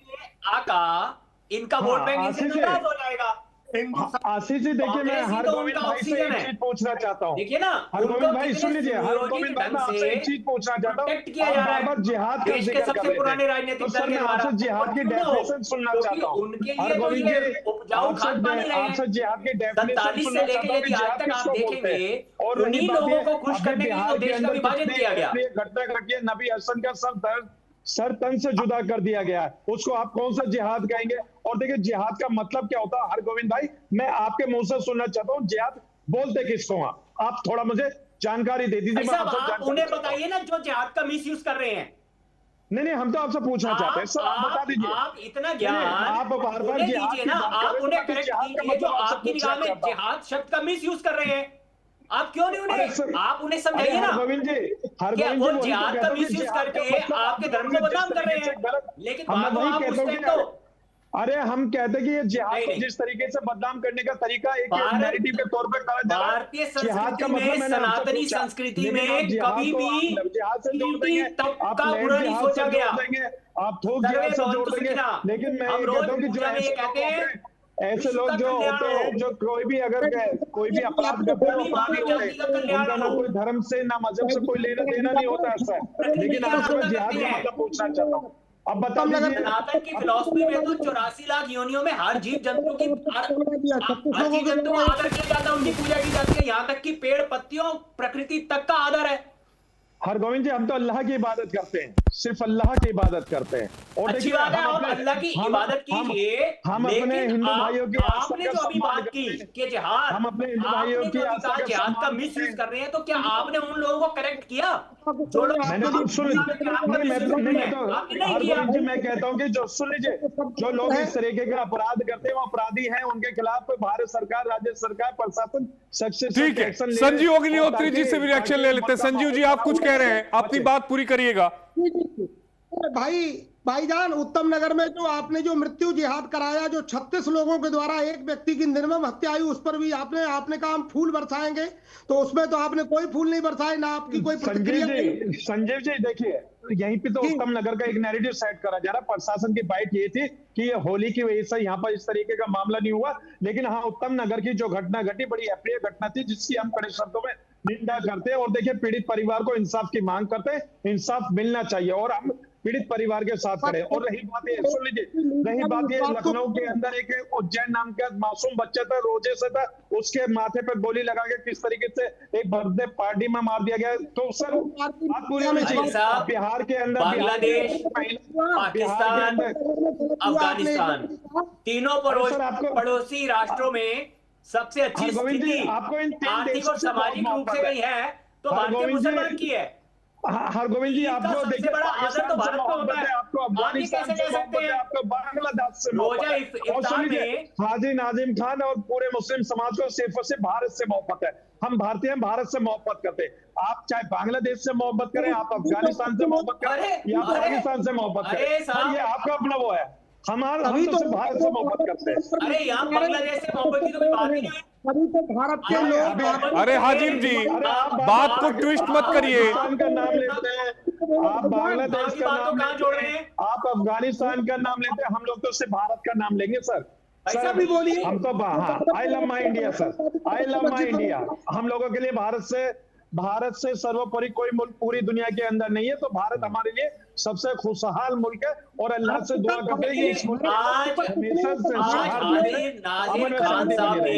आका, इनका वोट बैंक इनसे आशीष जी। नाराज हो जाएगा। हिंदू आशीष जी देखिए, मैं कांग्रेस ही हर तो गोविंद उनका भाई से ऑक्सीजन एक है। चीज पूछना चाहता हूँ। देखिए ना, हर उनको गोविंद भाई कितने सुन लीजिए, हर सुनियोजित गोविंद भाई मैं ढंग आपसे से एक चीज पूछना चाहता हूँ। प्रोटेक्ट किया आप जा रहा बार-बार है। जिहाद का देश के जिक्र कर सबसे रहे पुराने थे, राजनीतिक तो दल सर के मैं द्वारा आपसे जिहाद की क्यों ना हो? डेफिनेशन सुनना क्योंकि चाहता हूँ। उनके हर लिए तो गोविंद ये जी, उपजाऊ खाद पानी रहे हैं। आपसे जिहाद की डेफिनेशन 47 से सुनना लेके चाहता हूँ कि यदि आज जिहाद तक आप किसको बोलते देखेंगे, हैं। और रही उन्हीं बात लोगों ये, को खुश अभी करने के लिए बिहार तो के देश का अंदर विभाजन कितनी किया गया। अप्रिय घटना घटी है, नबी हसन का सर तन से जुदा कर दिया गया है, उसको आप कौन सा जिहाद कहेंगे? और देखिए जिहाद का मतलब क्या होता है हर गोविंद भाई, मैं आपके मुंह से सुनना चाहता हूँ, जिहाद बोलते किसको आप थोड़ा मुझे जानकारी दे दीजिए। भाई मैं साहब, आपसे आप जानकारी उन्हें चाहता हूं। बताइए ना जो जिहाद का मिस यूज कर रहे हैं। नहीं हम तो आपसे पूछना चाहते हैं सर, आप बता दीजिए। आप इतना नहीं, ज्ञान आप बार-बार उन्हें जिहाद दीजिए की ना, बात कर आप रहे हैं, उन्हें तो मैं करेक्ट जिहाद का कीजिए जो मतलब आपसे आपकी पूछना निगाह में चाहता हूं। जिहाद शब्द का मिस यूज कर रहे हैं। आप क्यों नहीं अरे सर, उन्हें, आप उन्हें अरे समझाइए ना। हरगोविंद जी, क्या हरगोविंद वो जी, वही तो जिहाद कहता का हूं कि मिस यूज जिहाद का करके मतलब आपके धर्म को जिस बदनाम कर रहे तरीके से हैं, गलत, लेकिन मैं बात वही आप कहता उस हूं टाइम कि तो अरे हम कहते हैं कि ये जिहाद नहीं, को नहीं। जिस तरीके से बदनाम करने का तरीका एक भारत- नैरेटिव के तौर पे करा जा रहा है। भारतीय जिहाद का संस्कृति मतलब में, मैंने आपसे सनातनी पूछा, संस्कृति लेकिन में आप जिहाद कभी को भी आप जिहाद से जोड़ चींटी देंगे, तक आप का लैंड बुरा नहीं जिहाद से सोचा जोड़ गया। देंगे, आप थोक सर्वे जिहाद से जोड़ भवन्तु देंगे। सुखिनः। लेकिन मैं हम ये रोज कहता हूँ कि जो पूजा में ये ऐसे लोग कहते हैं, होते हैं, ऐसे विश्व लोग का जो कल्याण होते हो। हैं, जो कोई भी अगर कोई भी अपराध करते हैं, वो सभी अपराधी मानव होते जाति का हैं, कल्याण उनका ना हो। कोई धर्म से ना मजहब से कोई लेना देना नहीं होता ऐसा है। लेकिन आपसे मैं जिहाद का मतलब पूछना चाहता हूँ, अब बता दीजिए। सनातन की फिलॉसफी में तो 84 लाख योनियों में हर जीव जंतु की हर जीव जंतु का आदर किया जाता है, उनकी पूजा की जाती है, यहाँ तक कि पेड़ पत्तियों प्रकृति तक का आदर है। हर गोविंद जी, हम तो अल्लाह की इबादत करते हैं, सिर्फ अल्लाह की इबादत करते हैं। और अच्छी देखिए, बात है, हम आप अपने- अल्लाह की हम- इबादत हम- कीजिए, हम अपने लेकिन हिंदू भाइयों की आस्था आपने का जो अभी सम्मान बात की करते हैं। कि जिहाद, हम अपने हिंदू भाइयों आपने की जो अभी आस्था कहा का जिहाद का सम्मान मिस करते यूज हैं। कर रहे हैं, तो क्या आपने उन लोगों को करेक्ट किया जो लोग मैंने तो सुन जिहाद का नहीं, misuse कर रहे हैं? तो आपने नहीं हर किया। गोविंद जी, मैं कहता हूँ कि जो सुन लीजिए, जो लोग इस तरीके का अपराध करते हैं वो अपराधी हैं, उनके खिलाफ भारत सरकार, राज्य सरकार, प्रशासन सख्त से ठीक सख्त है, एक्शन ले। संजीव और अग्निहोत्री जी ताकि- से भी रिएक्शन ले लेते हैं। ताकि संजीव जी, आप कुछ कह रहे हैं, अपनी बात पूरी करिएगा। भाईजान, उत्तम नगर में जो आपने जो मृत्यु जिहाद कराया, जो 36 लोगों के द्वारा एक व्यक्ति की निर्मम हत्या हुई, उस पर भी आपने कहा हम फूल बरसाएंगे, तो उसमें तो आपने कोई फूल नहीं बरसाए, ना आपकी कोई प्रतिक्रिया। संजीव जी देखिए, यहीं पे तो उत्तम नगर का एक नैरेटिव सेट करा जा रहा है। प्रशासन की बाइट ये थी कि ये होली की वजह से यहाँ पर इस तरीके का मामला नहीं हुआ, लेकिन हाँ, उत्तम नगर की जो घटना घटी बड़ी अप्रिय घटना थी, जिसकी हम कड़े शब्दों में निंदा करते हैं। और देखिए, पीड़ित परिवार को इंसाफ की मांग करते हैं, इंसाफ मिलना चाहिए और हम पीड़ित परिवार के साथ खड़े। और रही बात ये, सुन लीजिए, रही बात ये, लखनऊ के अंदर एक उज्जैन नाम का मासूम बच्चा था, रोजे से था, उसके माथे पे गोली लगा के किस तरीके से एक बर्थडे पार्टी में मार दिया गया। तो सर बात पूरी होनी चाहिए। बिहार के अंदर, बांग्लादेश, पाकिस्तान, अफगानिस्तान, तीनों पड़ोसी राष्ट्रों में सबसे अच्छी स्थिति आपको इन आर्थिक और सामाजिक रूप से गई है तो भारतीय मुसलमान की है। हर गोविंद जी, आपको सबसे बड़ा आदर तो भारत को होता है, आपको अफगानिस्तान से मोहब्बत है, आपको बांग्लादेश से मोहब्बत है। और सुनिए, हाजी नाजिम खान और पूरे मुस्लिम समाज को सिर्फ और सिर्फ भारत से मोहब्बत है। हम भारतीय हैं, भारत से मोहब्बत करते हैं। आप चाहे बांग्लादेश से मोहब्बत करें, आप अफगानिस्तान से मोहब्त करें या पाकिस्तान से मोहब्त करें, ये आपका अपना वो है। हम तो सिर्फ भारत से मोहब्बत करते हैं। अरे यहाँ बांग्लादेश से मोहब्बत की तो कोई बात ही नहीं है। अभी तो भारत के लोग, अरे हाजिम जी, बात को ट्विस्ट मत करिए। पाकिस्तान का नाम लेते हैं, आप बांग्लादेश का नाम कहाँ जोड़ रहे हैं? आप अफगानिस्तान का नाम लेते हैं, हम लोग तो सिर्फ भारत का नाम लेंगे सर। ऐसा भी बोलिए। हम तो I love my India sir, I love my India. हम लोगों के लिए भारत से सर्वोपरि कोई मुल्क पूरी दुनिया के अंदर नहीं है। तो भारत हमारे लिए सबसे खुशहाल मुल्क है और अल्लाह से दुआ करते हैं कि इस मुल्क आज नाज़िर खान साहब ने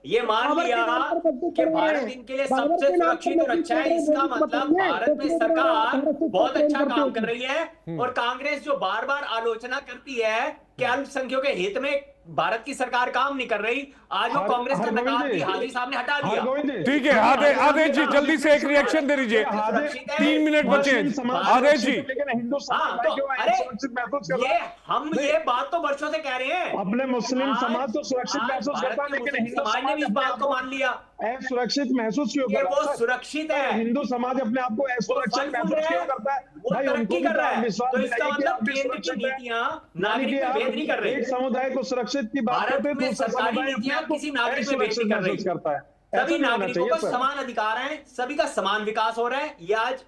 ये मान लिया कि भारत इनके लिए सबसे सुरक्षित और अच्छा है। इसका मतलब भारत में सरकार बहुत अच्छा काम कर रही है और कांग्रेस जो बार बार आलोचना करती है कि अल्पसंख्यकों के हित में भारत की सरकार काम नहीं कर रही, आज वो कांग्रेस का नकाब भी हाजी साहब ने हटा दिया। ठीक है आदेश जी, जल्दी से एक रिएक्शन दे दीजिए, 3 मिनट बचे हैं आदेश जी। लेकिन हिंदू हाँ, समाज तो क्यों अरे सुरक्षित महसूस कर रहा है? ये बात तो वर्षों से कह रहे हैं, अपने मुस्लिम आज- समाज तो सुरक्षित आज महसूस भारत करता है, के लेकिन मुस्लिम हिंदू समाज ने भी इस अपने बात आप को मान लिया असुरक्षित महसूस क्यों कि कर वो रहा है? सुरक्षित है। हिंदू समाज अपने आप को वो असुरक्षित फल फूल महसूस रहे क्यों हैं, करता है? वो भाई उनको तरक्की भी कर रहा है, विश्वास तो इसका दिलाइए कि मतलब आप भी केंद्र की सुरक्षित हैं। नीतियां यानी नागरिक कि पे आप भेद नहीं कर रही। एक समुदाय को सुरक्षित की बात भारत करते हैं, में दूसरा सरकारी समुदाय अपने नीतियां आप को किसी नागरिक पे भेद असुरक्षित नहीं कर रही। महसूस करता है। ऐसा सभी नहीं होना नागरिकों चाहिए को सर। समान अधिकार हैं, सभी का समान विकास हो रहा है। ये आज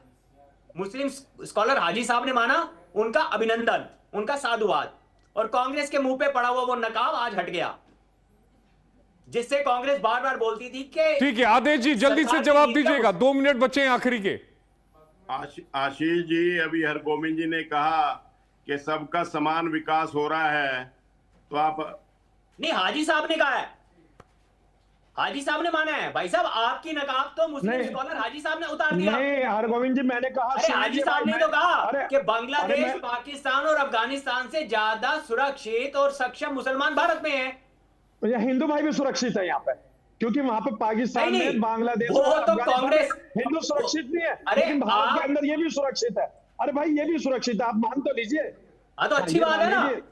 मुस्लिम स्कॉलर हाजी साहब ने माना, उनका अभिनंदन, उनका साधुवाद। और कांग्रेस के मुंह पे पड़ा हुआ वो नकाब आज हट गया, जिससे कांग्रेस बार बार बोलती थी कि ठीक है आदेश जी, जल्दी से सरकार की जवाब नीतियां- दीजिएगा, 2 मिनट बचे हैं आखिरी के। आशीष जी, अभी हरगोविंद जी ने कहा कि सबका समान विकास हो रहा है, तो आप नहीं, हाजी साहब ने कहा है, हाजी साहब ने माना है। भाई साहब, आपकी नकाब तो मुस्लिम नहीं। स्कॉलर हाजी साहब ने उतार दिया। नहीं हरगोविंद जी, मैंने कहा अरे हाजी सुनिए साहब भाई, ने तो कहा अरे- कि बांग्लादेश, अरे मैं- पाकिस्तान और अफगानिस्तान से ज्यादा सुरक्षित और सक्षम मुसलमान भारत में हैं। ये हिंदू भाई भी सुरक्षित है यहाँ पे, क्योंकि वहां पे पाकिस्तान नहीं, में नहीं, बांग्लादेश वो और तो अफगानिस्तान में कांग्रेस- हिंदू सुरक्षित नहीं है, अरे लेकिन भारत आप- के अंदर ये भी सुरक्षित है। अरे भाई ये भी सुरक्षित है, आप मान तो लीजिए। हाँ, तो अच्छी ये बात है मान ना। लीजिए।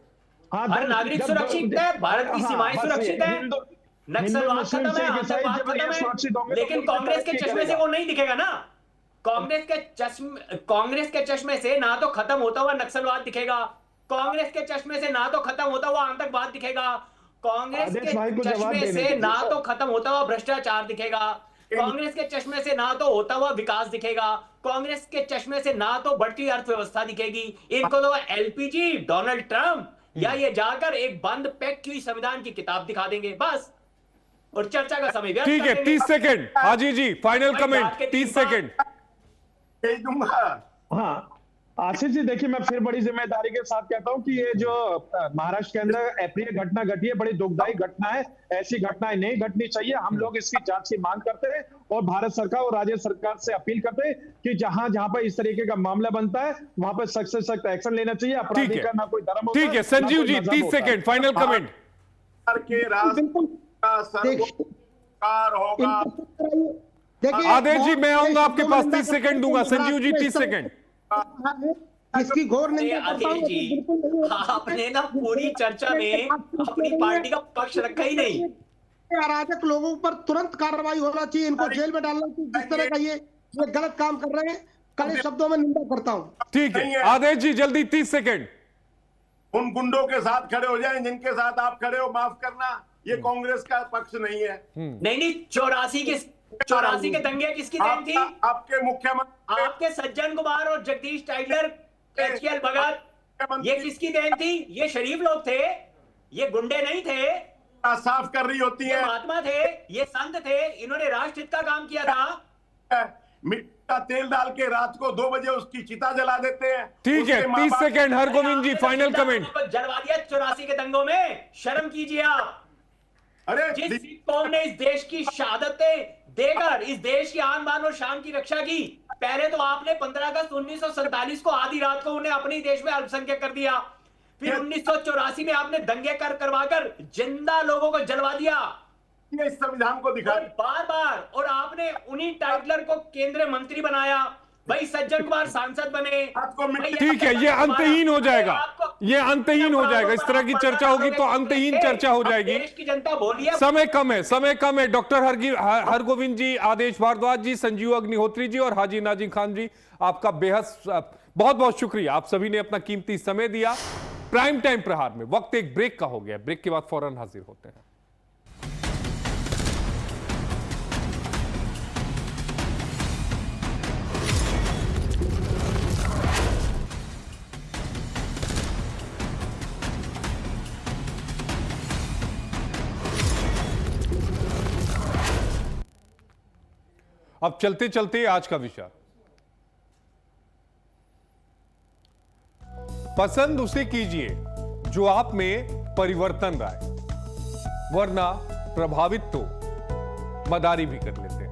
हाँ, हर जब- नागरिक जब- सुरक्षित है, भारत की हाँ, सीमाएं बस सुरक्षित है, हिंदू- नक्सलवाद मुस्लिम, खत्म है, सिख, ईसाई आतंकवाद जब ये खत्म सुरक्षित है। होंगे तो लेकिन मुल्क कांग्रेस के तरक्की चश्मे से करेगा। वो नहीं दिखेगा ना। कांग्रेस के चश्मे से ना तो खत्म होता हुआ नक्सलवाद दिखेगा, कांग्रेस के चश्मे से ना तो खत्म होता हुआ आतंकवाद दिखेगा, कांग्रेस आदेश भाई के को जवाब चश्मे देने से दीजिए, ना सर। तो खत्म होता हुआ भ्रष्टाचार दिखेगा, कांग्रेस के चश्मे से ना तो होता हुआ विकास दिखेगा, कांग्रेस के चश्मे से ना तो बढ़ती अर्थव्यवस्था दिखेगी। इनको तो एलपीजी, डोनाल्ड ट्रंप या ये जाकर एक बंद पैक की हुई संविधान की किताब दिखा देंगे बस, और चर्चा का समय व्यर्थ ठीक कर है, देंगे। 30 सेकंड हाजी जी, फाइनल भाई, कमेंट, बात के 30 तीन सेकंड। भेज दूंगा। हाँ आशीष जी, देखिए मैं फिर बड़ी जिम्मेदारी के साथ कहता हूं कि ये जो महाराष्ट्र के अंदर अप्रिय घटना घटी है, बड़ी दुखदायी घटना है। ऐसी घटनाएं नहीं घटनी चाहिए। हम लोग इसकी जांच की मांग करते हैं और भारत सरकार और राज्य सरकार से अपील करते हैं कि जहां जहां पर इस तरीके का मामला बनता है वहां पर सख्त से सख्त एक्शन लेना चाहिए। ठीक अपराधी है। का ना कोई धर्म होता ठीक है ना संजीव कोई जी, मजहब 30 होता है। Second, final comment. के राष्ट्र बिल्कुल का सर्वोपकार होगा। देखिए आदेश जी, मैं आऊंगा आपके पास, निंदा 30 सेकंड दूंगा। संजीव जी, 30 सेकंड। इसकी घोर अरे निंदा करता अखिल हूं, जी, बिल्कुल नहीं होना आपने ना पूरी चर्चा में अपनी पार्टी का पक्ष रखा ही नहीं। अराजक लोगों पर तुरंत कार्रवाई होना चाहिए, इनको जेल में डालना चाहिए। जिस तरह का ये गलत काम कर रहे हैं, कड़े शब्दों में निंदा करता हूं। ठीक नहीं है है। आदेश जी, जल्दी 30 सेकंड। उन गुंडों के साथ खड़े हो जाएं जिनके साथ आप खड़े हो, माफ करना, ये कांग्रेस का पक्ष नहीं है। नहीं, 84 के दंगे किसकी देन थी? आपके मुख्यमंत्री, आपके सज्जन कुमार और जगदीश टाइगर, एचकेएल भगत, ये किसकी देन थी? ये शरीफ लोग थे, ये गुंडे नहीं थे, साफ कर रही होती ये है। महात्मा थे, ये संत थे, इन्होंने राष्ट्र हित का काम किया था। मिट्टी का तेल डाल के रात को 2 बजे उसकी चिता जला देते हैं। ठीक है, उसके माँ 30 बाप- सेकंड, हरगोविंद जी, आपने तो फाइनल सीधा कमेंट। लोगों को जलवा दिया 84 के दंगों में, शर्म कीजिए आप। अरे जिस सिख कौम ने इस देश की शहादतें देकर इस देश की आन बान और शान की रक्षा की, पहले तो आपने 15 अगस्त 1947 को आधी रात को उन्हें अपने देश में अल्पसंख्यक कर दिया, फिर 1984 में आपने दंगे करवाकर जिंदा लोगों को जलवा दिया, ये इस संविधान को दिखा और बार बार, और आपने उन्हीं टाइटलर को केंद्रीय मंत्री बनाया, भाई सज्जन कुमार सांसद बने। आपको मिट्टी- ठीक है, ये अंतहीन हो जाएगा, ये अंतहीन हो जाएगा। इस तरह की चर्चा होगी तो अंतहीन चर्चा हो जाएगी। देश की जनता बोलिए। समय कम है, समय कम है। डॉक्टर हरगोविंद जी, आदेश भारद्वाज जी, संजीव अग्निहोत्री जी और हाजी नाजिम खान जी, आपका बेहद बहुत बहुत शुक्रिया। आप सभी ने अपना कीमती समय दिया। प्राइम टाइम प्रहार में वक्त एक ब्रेक का हो गया। ब्रेक के बाद फौरन हाजिर होते हैं। अब चलते चलते आज का विषय, पसंद उसे कीजिए जो आप में परिवर्तन लाए, वरना प्रभावित तो मदारी भी कर लेते हैं।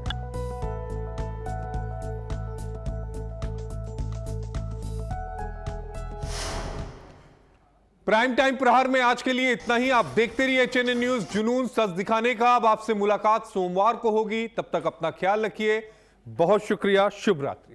प्राइम टाइम प्रहार में आज के लिए इतना ही। आप देखते रहिए चैनल न्यूज, जुनून सच दिखाने का। अब आपसे मुलाकात सोमवार को होगी, तब तक अपना ख्याल रखिए। बहुत शुक्रिया, शुभ रात्रि।